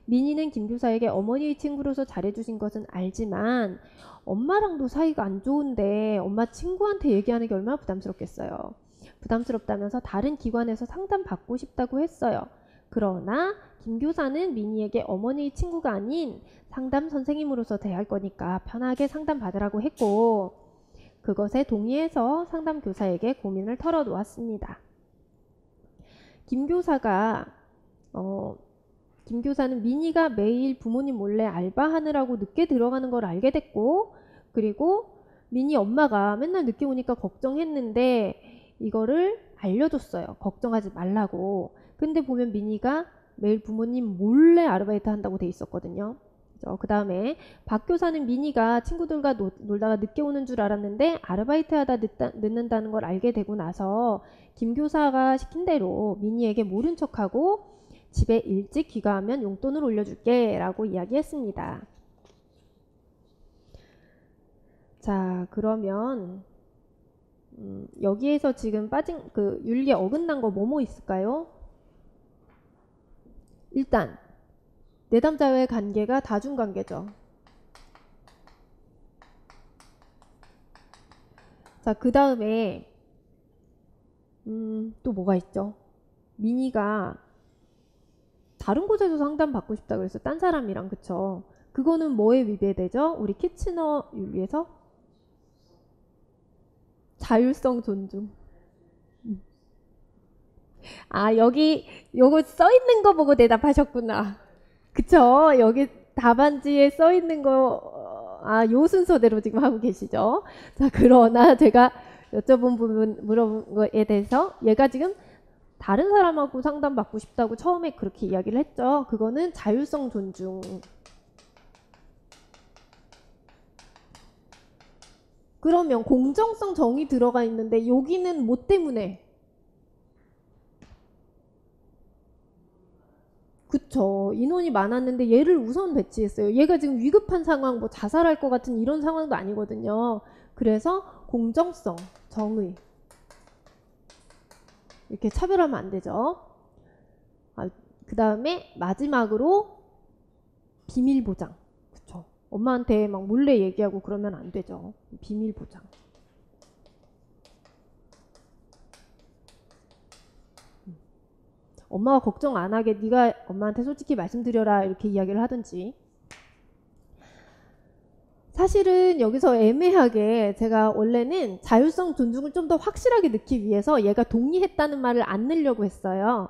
민희는 김 교사에게 어머니의 친구로서 잘해주신 것은 알지만 엄마랑도 사이가 안 좋은데 엄마 친구한테 얘기하는 게 얼마나 부담스럽겠어요. 부담스럽다면서 다른 기관에서 상담 받고 싶다고 했어요. 그러나 김 교사는 민희에게 어머니의 친구가 아닌 상담 선생님으로서 대할 거니까 편하게 상담 받으라고 했고, 그것에 동의해서 상담 교사에게 고민을 털어놓았습니다. 김 교사는 민희가 매일 부모님 몰래 알바하느라고 늦게 들어가는 걸 알게 됐고, 그리고 민희 엄마가 맨날 늦게 오니까 걱정했는데 이거를 알려줬어요. 걱정하지 말라고. 근데 보면 민희가 매일 부모님 몰래 아르바이트 한다고 돼 있었거든요. 그 다음에 박 교사는 민희가 친구들과 놀다가 늦게 오는 줄 알았는데 아르바이트 하다 늦는다는 걸 알게 되고 나서 김 교사가 시킨 대로 민희에게 모른 척하고 집에 일찍 귀가하면 용돈을 올려줄게 라고 이야기했습니다. 자, 그러면 여기에서 지금 빠진 그 윤리에 어긋난 거 뭐뭐 있을까요? 일단 내담자와의 관계가 다중관계죠. 자, 그 다음에 또 뭐가 있죠? 민희가 다른 곳에서 상담 받고 싶다 그래서 딴 사람이랑, 그쵸? 그거는 뭐에 위배되죠? 우리 키치너 윤리에서 자율성 존중. 아, 여기 요거 써 있는 거 보고 대답하셨구나. 그쵸? 여기 답안지에 써 있는 거, 요 순서대로 지금 하고 계시죠? 자, 그러나 제가 여쭤본 부분, 물어본 거에 대해서 얘가 지금 다른 사람하고 상담받고 싶다고 처음에 그렇게 이야기를 했죠. 그거는 자율성 존중. 그러면 공정성 정의 들어가 있는데 여기는 뭐 때문에? 그쵸. 인원이 많았는데 얘를 우선 배치했어요. 얘가 지금 위급한 상황, 뭐 자살할 것 같은 이런 상황도 아니거든요. 그래서 공정성, 정의. 이렇게 차별하면 안 되죠. 그 다음에 마지막으로 비밀 보장. 그쵸. 엄마한테 막 몰래 얘기하고 그러면 안 되죠. 비밀 보장. 엄마가 걱정 안 하게 네가 엄마한테 솔직히 말씀드려라 이렇게 이야기를 하든지. 사실은 여기서 애매하게 제가 원래는 자율성 존중을 좀 더 확실하게 넣기 위해서 얘가 동의했다는 말을 안 넣으려고 했어요.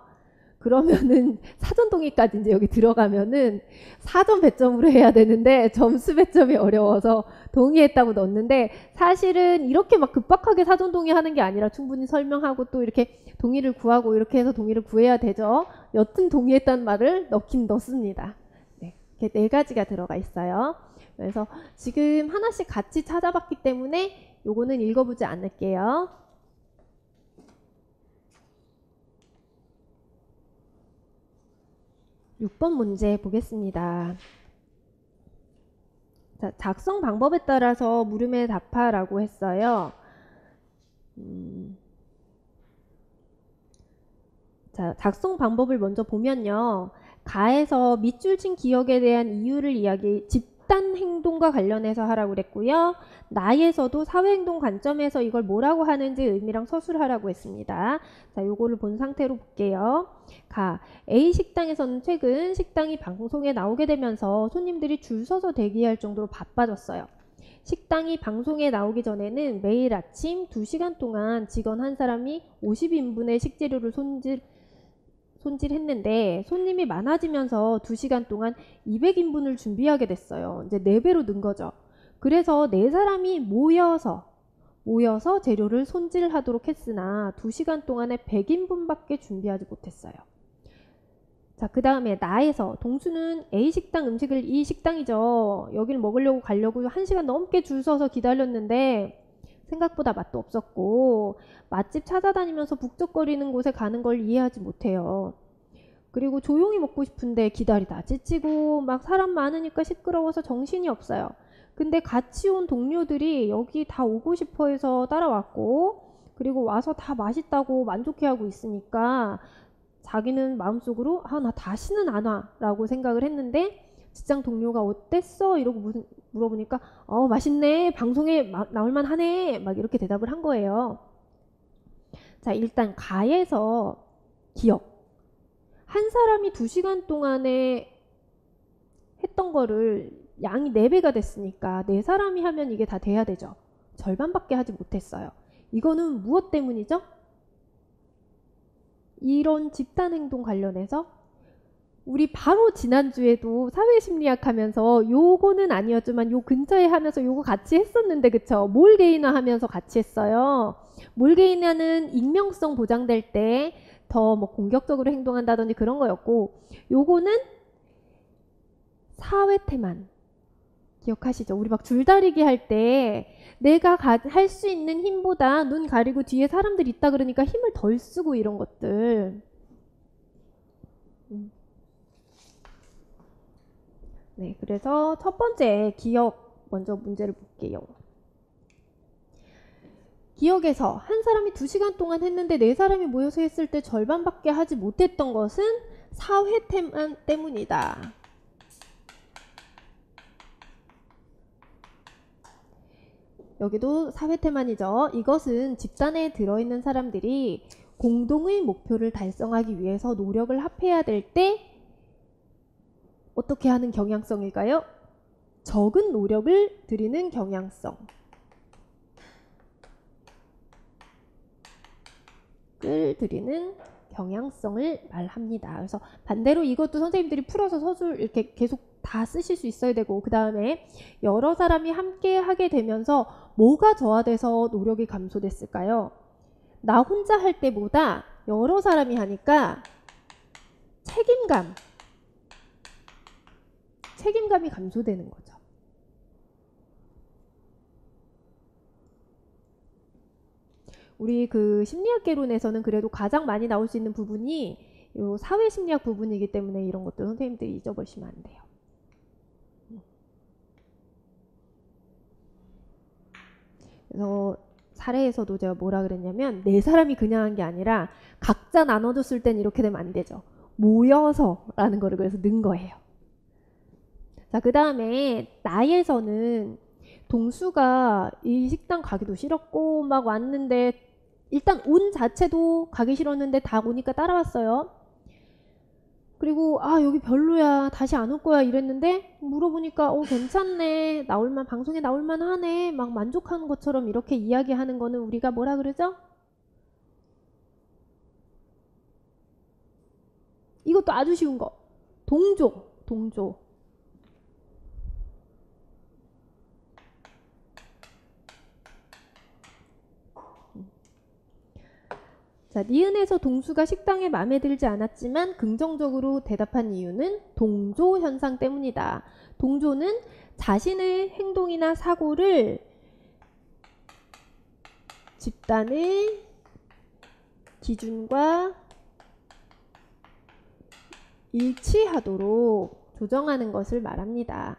그러면은 사전 동의까지 이제 여기 들어가면은 사전 배점으로 해야 되는데 점수 배점이 어려워서 동의했다고 넣었는데, 사실은 이렇게 막 급박하게 사전 동의하는 게 아니라 충분히 설명하고 또 이렇게 동의를 구하고 이렇게 해서 동의를 구해야 되죠. 여튼 동의했다는 말을 넣긴 넣습니다. 네, 이렇게 4가지가 들어가 있어요. 그래서 지금 하나씩 같이 찾아봤기 때문에 요거는 읽어보지 않을게요. 6번 문제 보겠습니다. 자, 작성 방법에 따라서 물음에 답하라고 했어요. 자, 작성 방법을 먼저 보면요. 가에서 밑줄 친 기억에 대한 이유를 집단 행동과 관련해서 하라고 그랬고요. 나에서도 사회행동 관점에서 이걸 뭐라고 하는지 의미랑 서술하라고 했습니다. 자, 요거를 본 상태로 볼게요. 가, A 식당에서는 최근 식당이 방송에 나오게 되면서 손님들이 줄 서서 대기할 정도로 바빠졌어요. 식당이 방송에 나오기 전에는 매일 아침 2시간 동안 직원 한 사람이 50인분의 식재료를 손질했는데 손님이 많아지면서 2시간 동안 200인분을 준비하게 됐어요. 이제 4배로 는 거죠. 그래서 4사람이 모여서 재료를 손질하도록 했으나 2시간 동안에 100인분밖에 준비하지 못했어요. 자, 그 다음에 나에서 동수는 A식당 음식을 이 식당이죠. 여기를 먹으려고 가려고 1시간 넘게 줄 서서 기다렸는데 생각보다 맛도 없었고 맛집 찾아다니면서 북적거리는 곳에 가는 걸 이해하지 못해요. 그리고 조용히 먹고 싶은데 기다리다 지치고 막 사람 많으니까 시끄러워서 정신이 없어요. 근데 같이 온 동료들이 여기 다 오고 싶어 해서 따라왔고 그리고 와서 다 맛있다고 만족해하고 있으니까 자기는 마음속으로 나 다시는 안 와 라고 생각을 했는데 직장 동료가 어땠어? 이러고 물어보니까 맛있네. 방송에 나올만 하네. 막 이렇게 대답을 한 거예요. 자, 일단 가에서 기억. 한 사람이 2시간 동안에 했던 거를 양이 4배가 됐으니까 4사람이 하면 이게 다 돼야 되죠. 절반밖에 하지 못했어요. 이거는 무엇 때문이죠? 이런 집단행동 관련해서 우리 바로 지난주에도 사회심리학 하면서 요거는 아니었지만 요 근처에 하면서 요거 같이 했었는데 그쵸? 몰게이너 하면서 같이 했어요. 몰게이너는 익명성 보장될 때 더 뭐 공격적으로 행동한다든지 그런 거였고 요거는 사회태만 기억하시죠? 우리 막 줄다리기 할 때 내가 할 수 있는 힘보다 눈 가리고 뒤에 사람들 있다 그러니까 힘을 덜 쓰고 이런 것들. 네, 그래서 첫 번째 기억 먼저 문제를 볼게요. 기억에서 한 사람이 2시간 동안 했는데 4사람이 모여서 했을 때 절반밖에 하지 못했던 것은 사회태만 때문이다. 여기도 사회태만이죠. 이것은 집단에 들어있는 사람들이 공동의 목표를 달성하기 위해서 노력을 합해야 될 때 어떻게 하는 경향성일까요? 적은 노력을 들이는 경향성. 을 들이는 경향성을 말합니다. 그래서 반대로 이것도 선생님들이 풀어서 서술 이렇게 계속 다 쓰실 수 있어야 되고 그 다음에 여러 사람이 함께 하게 되면서 뭐가 저하돼서 노력이 감소됐을까요? 나 혼자 할 때보다 여러 사람이 하니까 책임감이 감소되는 거죠. 우리 그 심리학개론에서는 그래도 가장 많이 나올 수 있는 부분이 요 사회심리학 부분이기 때문에 이런 것들 선생님들이 잊어버리시면 안 돼요. 그래서 사례에서도 제가 뭐라 그랬냐면 4사람이 그냥 한 게 아니라 각자 나눠줬을 땐 이렇게 되면 안 되죠. 모여서 라는 거를 그래서 넣은 거예요. 자, 그 다음에 나에서는 동수가 이 식당 가기도 싫었고 막 왔는데 일단 온 자체도 가기 싫었는데 다 오니까 따라왔어요. 그리고 여기 별로야 다시 안 올 거야 이랬는데 물어보니까 괜찮네 방송에 나올만 하네 막 만족하는 것처럼 이렇게 이야기하는 거는 우리가 뭐라 그러죠? 이것도 아주 쉬운 거 동조. 자, 니은에서 동수가 식당에 마음에 들지 않았지만 긍정적으로 대답한 이유는 동조 현상 때문이다. 동조는 자신의 행동이나 사고를 집단의 기준과 일치하도록 조정하는 것을 말합니다.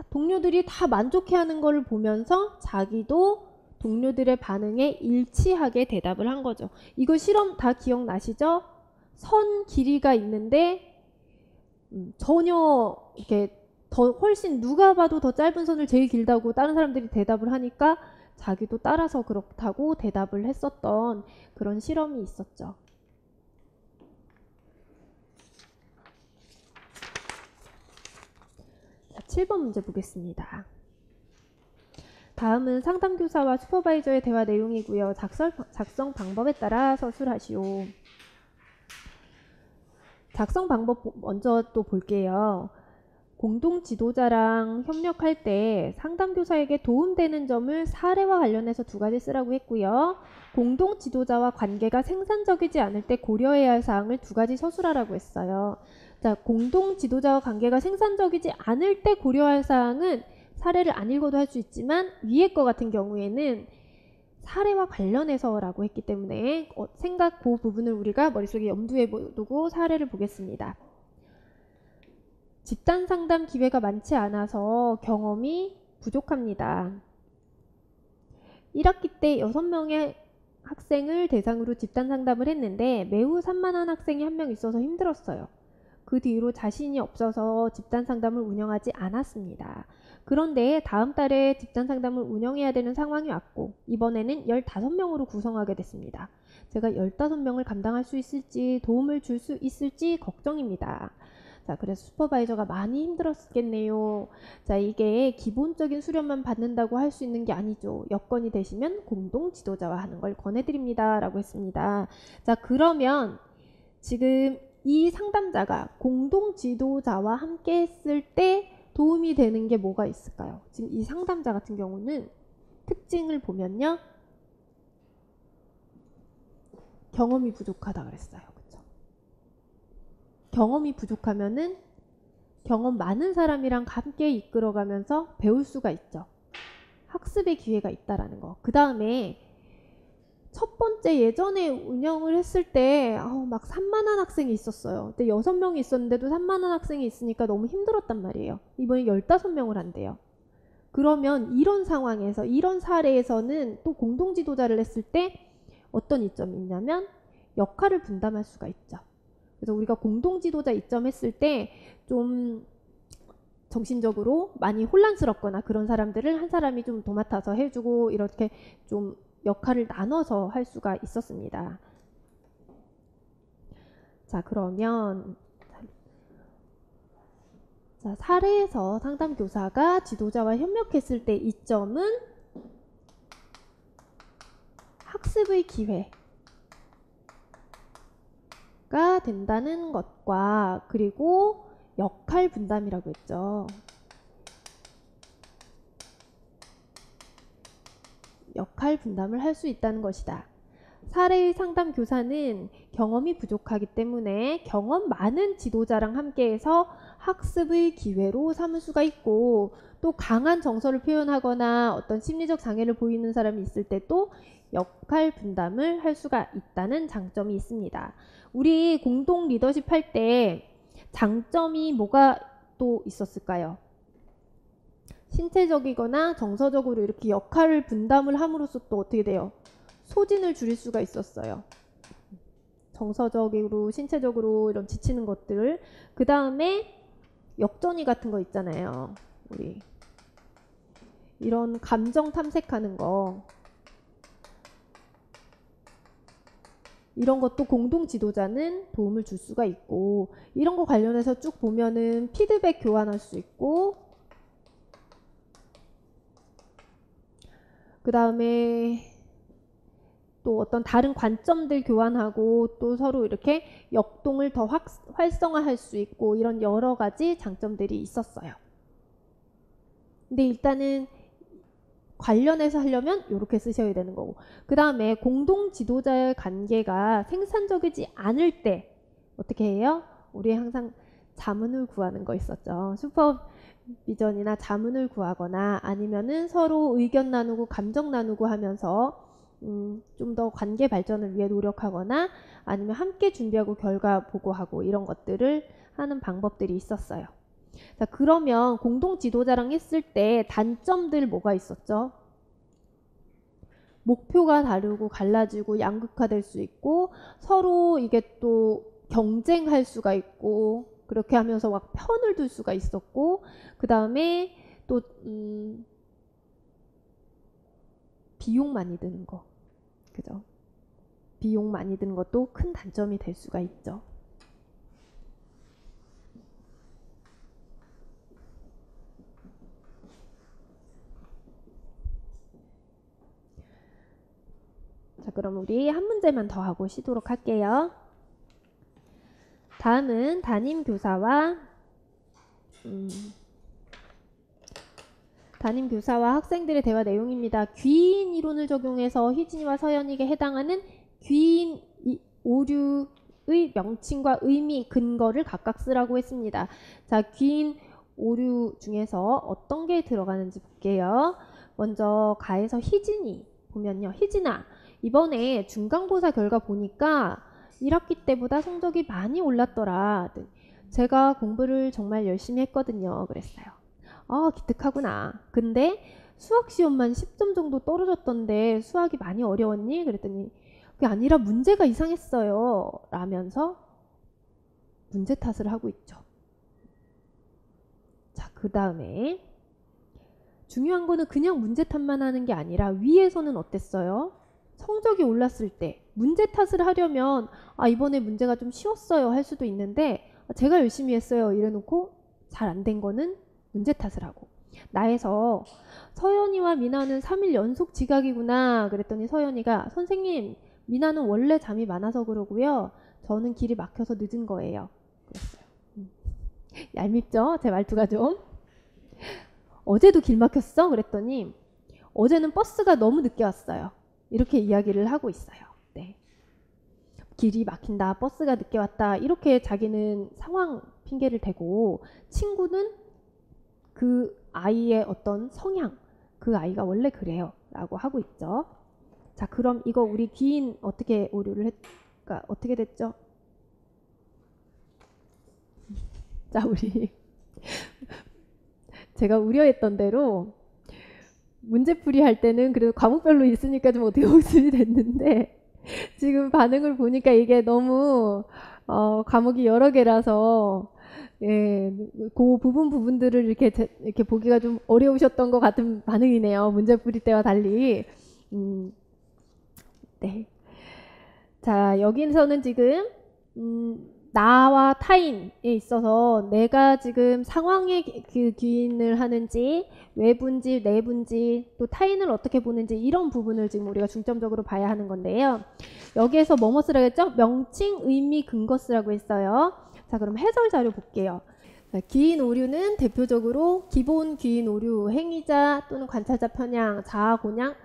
동료들이 다 만족해하는 것을 보면서 자기도 동료들의 반응에 일치하게 대답을 한 거죠. 이거 실험 다 기억나시죠? 선 길이가 있는데 전혀 이렇게 훨씬 누가 봐도 더 짧은 선을 제일 길다고 다른 사람들이 대답을 하니까 자기도 따라서 그렇다고 대답을 했었던 그런 실험이 있었죠. 자, 7번 문제 보겠습니다. 다음은 상담교사와 슈퍼바이저의 대화 내용이고요. 작성 방법에 따라 서술하시오. 작성 방법 먼저 또 볼게요. 공동 지도자랑 협력할 때 상담교사에게 도움되는 점을 사례와 관련해서 2가지 쓰라고 했고요. 공동 지도자와 관계가 생산적이지 않을 때 고려해야 할 사항을 2가지 서술하라고 했어요. 자, 공동 지도자와 관계가 생산적이지 않을 때 고려할 사항은 사례를 안 읽어도 할 수 있지만 위에 거 같은 경우에는 사례와 관련해서라고 했기 때문에 생각 그 부분을 우리가 머릿속에 염두에 두고 사례를 보겠습니다. 집단 상담 기회가 많지 않아서 경험이 부족합니다. 1학기 때 6명의 학생을 대상으로 집단 상담을 했는데 매우 산만한 학생이 1명 있어서 힘들었어요. 그 뒤로 자신이 없어서 집단 상담을 운영하지 않았습니다. 그런데 다음 달에 집단 상담을 운영해야 되는 상황이 왔고 이번에는 15명으로 구성하게 됐습니다. 제가 15명을 감당할 수 있을지 도움을 줄 수 있을지 걱정입니다. 자, 그래서 슈퍼바이저가 많이 힘들었겠네요. 자, 이게 기본적인 수련만 받는다고 할 수 있는 게 아니죠. 여건이 되시면 공동 지도자와 하는 걸 권해드립니다. 라고 했습니다. 자, 그러면 지금 이 상담자가 공동 지도자와 함께 했을 때 도움이 되는 게 뭐가 있을까요? 지금 이 상담자 같은 경우는 특징을 보면요. 경험이 부족하다 그랬어요. 그렇죠? 경험이 부족하면은 경험 많은 사람이랑 함께 이끌어가면서 배울 수가 있죠. 학습의 기회가 있다라는 거. 그 다음에 첫 번째 예전에 운영을 했을 때 막 산만한 학생이 있었어요. 근데 6명이 있었는데도 산만한 학생이 있으니까 너무 힘들었단 말이에요. 이번에 15명을 한대요. 그러면 이런 상황에서 이런 사례에서는 또 공동지도자를 했을 때 어떤 이점이 있냐면 역할을 분담할 수가 있죠. 그래서 우리가 공동지도자 이점 했을 때 좀 정신적으로 많이 혼란스럽거나 그런 사람들을 한 사람이 좀 도맡아서 해주고 이렇게 좀 역할을 나눠서 할 수가 있었습니다. 자, 그러면 자, 사례에서 상담교사가 지도자와 협력했을 때 이점은 학습의 기회가 된다는 것과 그리고 역할 분담이라고 했죠. 역할 분담을 할 수 있다는 것이다. 사례의 상담 교사는 경험이 부족하기 때문에 경험 많은 지도자랑 함께해서 학습의 기회로 삼을 수가 있고 또 강한 정서를 표현하거나 어떤 심리적 장애를 보이는 사람이 있을 때 또 역할 분담을 할 수가 있다는 장점이 있습니다. 우리 공동 리더십 할 때 장점이 뭐가 또 있었을까요? 신체적이거나 정서적으로 이렇게 역할을 분담을 함으로써 또 어떻게 돼요? 소진을 줄일 수가 있었어요. 정서적으로, 신체적으로 이런 지치는 것들. 그 다음에 역전이 같은 거 있잖아요. 우리 이런 감정 탐색하는 거. 이런 것도 공동 지도자는 도움을 줄 수가 있고 이런 거 관련해서 쭉 보면은 피드백 교환할 수 있고 그 다음에 또 어떤 다른 관점들 교환하고 또 서로 이렇게 역동을 더 활성화할 수 있고 이런 여러 가지 장점들이 있었어요. 근데 일단은 관련해서 하려면 이렇게 쓰셔야 되는 거고 그 다음에 공동 지도자의 관계가 생산적이지 않을 때 어떻게 해요? 우리 항상 자문을 구하는 거 있었죠. 슈퍼비전이나 자문을 구하거나 아니면은 서로 의견 나누고 감정 나누고 하면서 좀 더 관계 발전을 위해 노력하거나 아니면 함께 준비하고 결과 보고하고 이런 것들을 하는 방법들이 있었어요. 자, 그러면 공동 지도자랑 했을 때 단점들 뭐가 있었죠? 목표가 다르고 갈라지고 양극화될 수 있고 서로 이게 또 경쟁할 수가 있고 그렇게 하면서 막 편을 둘 수가 있었고 그 다음에 또 비용 많이 드는 거 그죠? 비용 많이 드는 것도 큰 단점이 될 수가 있죠. 그럼 우리 한 문제만 더 하고 쉬도록 할게요. 다음은 담임 교사와 학생들의 대화 내용입니다. 귀인 이론을 적용해서 희진이와 서연이에게 해당하는 귀인 오류의 명칭과 의미, 근거를 각각 쓰라고 했습니다. 자, 귀인 오류 중에서 어떤 게 들어가는지 볼게요. 먼저 가에서 희진이 보면요. 희진아, 이번에 중간고사 결과 보니까 1학기 때보다 성적이 많이 올랐더라. 제가 공부를 정말 열심히 했거든요. 그랬어요. 아, 기특하구나. 근데 수학 시험만 10점 정도 떨어졌던데 수학이 많이 어려웠니? 그랬더니 그게 아니라 문제가 이상했어요. 라면서 문제 탓을 하고 있죠. 자, 그 다음에 중요한 거는 그냥 문제 탓만 하는 게 아니라 위에서는 어땠어요? 성적이 올랐을 때 문제 탓을 하려면 아, 이번에 문제가 좀 쉬웠어요 할 수도 있는데 제가 열심히 했어요 이래놓고 잘 안 된 거는 문제 탓을 하고 나에서 서연이와 미나는 3일 연속 지각이구나 그랬더니 서연이가 선생님 미나는 원래 잠이 많아서 그러고요 저는 길이 막혀서 늦은 거예요 그랬어요. 얄밉죠? 제 말투가 좀. 어제도 길 막혔어? 그랬더니 어제는 버스가 너무 늦게 왔어요. 이렇게 이야기를 하고 있어요. 네. 길이 막힌다, 버스가 늦게 왔다 이렇게 자기는 상황 핑계를 대고 친구는 그 아이의 어떤 성향, 그 아이가 원래 그래요 라고 하고 있죠. 자, 그럼 이거 우리 귀인 어떻게 오류를 그러니까 어떻게 됐죠? 자, 우리 제가 우려했던 대로 문제풀이 할 때는 그래도 과목별로 있으니까 좀 어떻게 복습이 됐는데 지금 반응을 보니까 이게 너무 과목이 여러 개라서 예, 그 부분들을 이렇게 보기가 좀 어려우셨던 것 같은 반응이네요. 문제풀이 때와 달리. 네. 자, 여기서는 지금 나와 타인에 있어서 내가 지금 상황에 그 귀인을 하는지 외부인지 내부인지 또 타인을 어떻게 보는지 이런 부분을 지금 우리가 중점적으로 봐야 하는 건데요. 여기에서 뭐뭐 쓰라고 했죠? 명칭, 의미, 근거 쓰라고 했어요. 자, 그럼 해설 자료 볼게요. 귀인 오류는 대표적으로 기본 귀인 오류, 행위자 또는 관찰자 편향, 자아 고양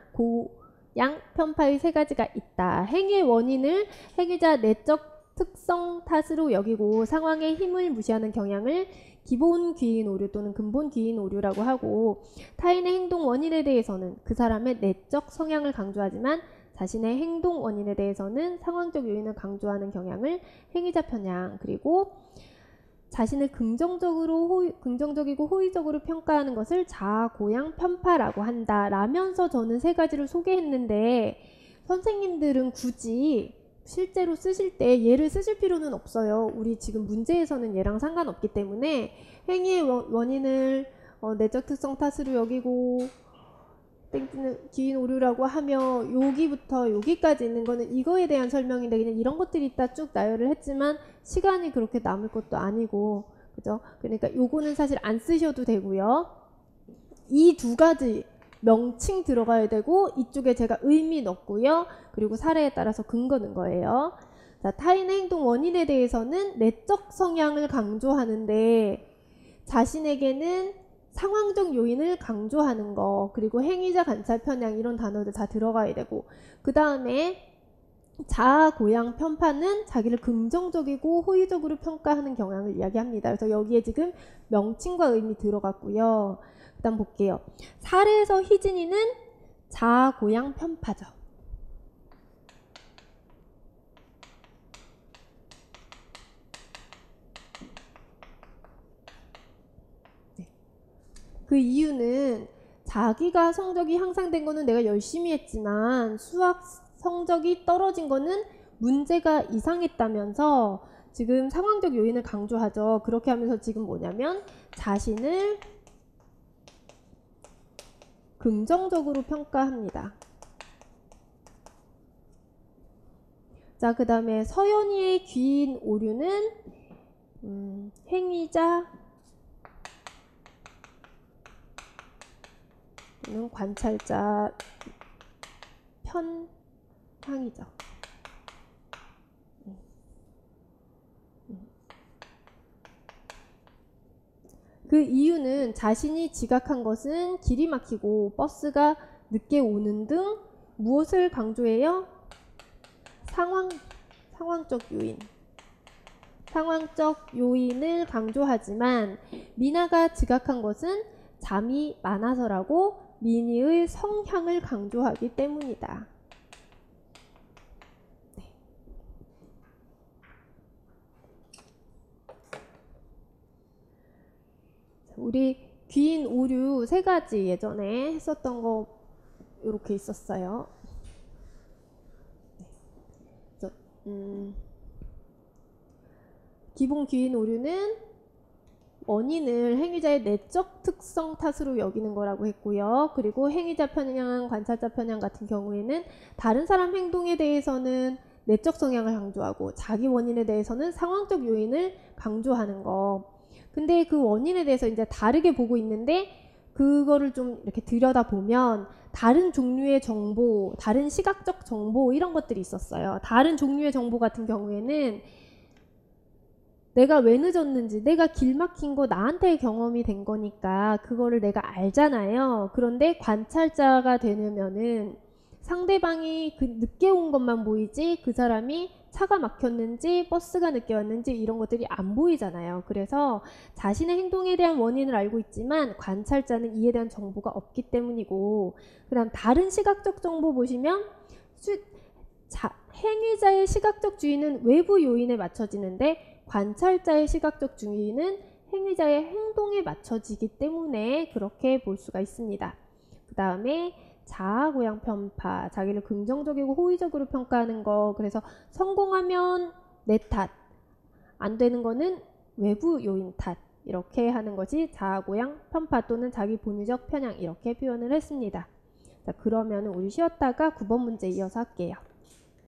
편파의 세 가지가 있다. 행위의 원인을 행위자 내적 특성 탓으로 여기고 상황의 힘을 무시하는 경향을 기본 귀인 오류 또는 근본 귀인 오류라고 하고 타인의 행동 원인에 대해서는 그 사람의 내적 성향을 강조하지만 자신의 행동 원인에 대해서는 상황적 요인을 강조하는 경향을 행위자 편향 그리고 자신을 긍정적이고 호의적으로 평가하는 것을 자아 고양 편파라고 한다 라면서 저는 세 가지를 소개했는데 선생님들은 굳이 실제로 쓰실 때 얘를 쓰실 필요는 없어요. 우리 지금 문제에서는 얘랑 상관없기 때문에 행위의 원인을 내적 특성 탓으로 여기고 땡기는 귀인 오류라고 하며 여기부터 여기까지 있는 거는 이거에 대한 설명인데 그냥 이런 것들이 있다 쭉 나열을 했지만 시간이 그렇게 남을 것도 아니고 그죠? 그러니까 요거는 사실 안 쓰셔도 되고요. 이 두 가지 명칭 들어가야 되고 이쪽에 제가 의미 넣고요. 그리고 사례에 따라서 근거 넣은 거예요. 자, 타인의 행동 원인에 대해서는 내적 성향을 강조하는데 자신에게는 상황적 요인을 강조하는 거 그리고 행위자 관찰 편향 이런 단어들 다 들어가야 되고 그 다음에 자아 고양 편파는 자기를 긍정적이고 호의적으로 평가하는 경향을 이야기합니다. 그래서 여기에 지금 명칭과 의미 들어갔고요. 그 다음 볼게요. 사례에서 희진이는 자아 고양 편파죠. 그 이유는 자기가 성적이 향상된 거는 내가 열심히 했지만 수학 성적이 떨어진 거는 문제가 이상했다면서 지금 상황적 요인을 강조하죠. 그렇게 하면서 지금 뭐냐면 자신을 긍정적으로 평가합니다. 자, 그 다음에 서연이의 귀인 오류는 행위자 또는 관찰자 편파 성향이죠. 그 이유는 자신이 지각한 것은 길이 막히고 버스가 늦게 오는 등 무엇을 강조해요? 상황적 요인. 상황적 요인을 강조하지만 미나가 지각한 것은 잠이 많아서라고 미니의 성향을 강조하기 때문이다. 네. 우리 귀인 오류 세 가지 예전에 했었던 거 이렇게 있었어요. 그래서, 기본 귀인 오류는 원인을 행위자의 내적 특성 탓으로 여기는 거라고 했고요. 그리고 행위자 편향, 관찰자 편향 같은 경우에는 다른 사람 행동에 대해서는 내적 성향을 강조하고 자기 원인에 대해서는 상황적 요인을 강조하는 거. 근데 그 원인에 대해서 이제 다르게 보고 있는데 그거를 좀 이렇게 들여다보면 다른 종류의 정보, 다른 시각적 정보 이런 것들이 있었어요. 다른 종류의 정보 같은 경우에는 내가 왜 늦었는지, 내가 길 막힌 거 나한테 경험이 된 거니까 그거를 내가 알잖아요. 그런데 관찰자가 되려면은 상대방이 그 늦게 온 것만 보이지 그 사람이 차가 막혔는지 버스가 늦게 왔는지 이런 것들이 안 보이잖아요. 그래서 자신의 행동에 대한 원인을 알고 있지만 관찰자는 이에 대한 정보가 없기 때문이고, 그 다음 다른 시각적 정보 보시면 행위자의 시각적 주의는 외부 요인에 맞춰지는데 관찰자의 시각적 주의는 행위자의 행동에 맞춰지기 때문에 그렇게 볼 수가 있습니다. 그 다음에 자아고양 편파, 자기를 긍정적이고 호의적으로 평가하는 거. 그래서 성공하면 내 탓, 안 되는 거는 외부 요인 탓, 이렇게 하는 것이 자아고양 편파 또는 자기 본의적 편향, 이렇게 표현을 했습니다. 자, 그러면 우리 쉬었다가 9번 문제 이어서 할게요.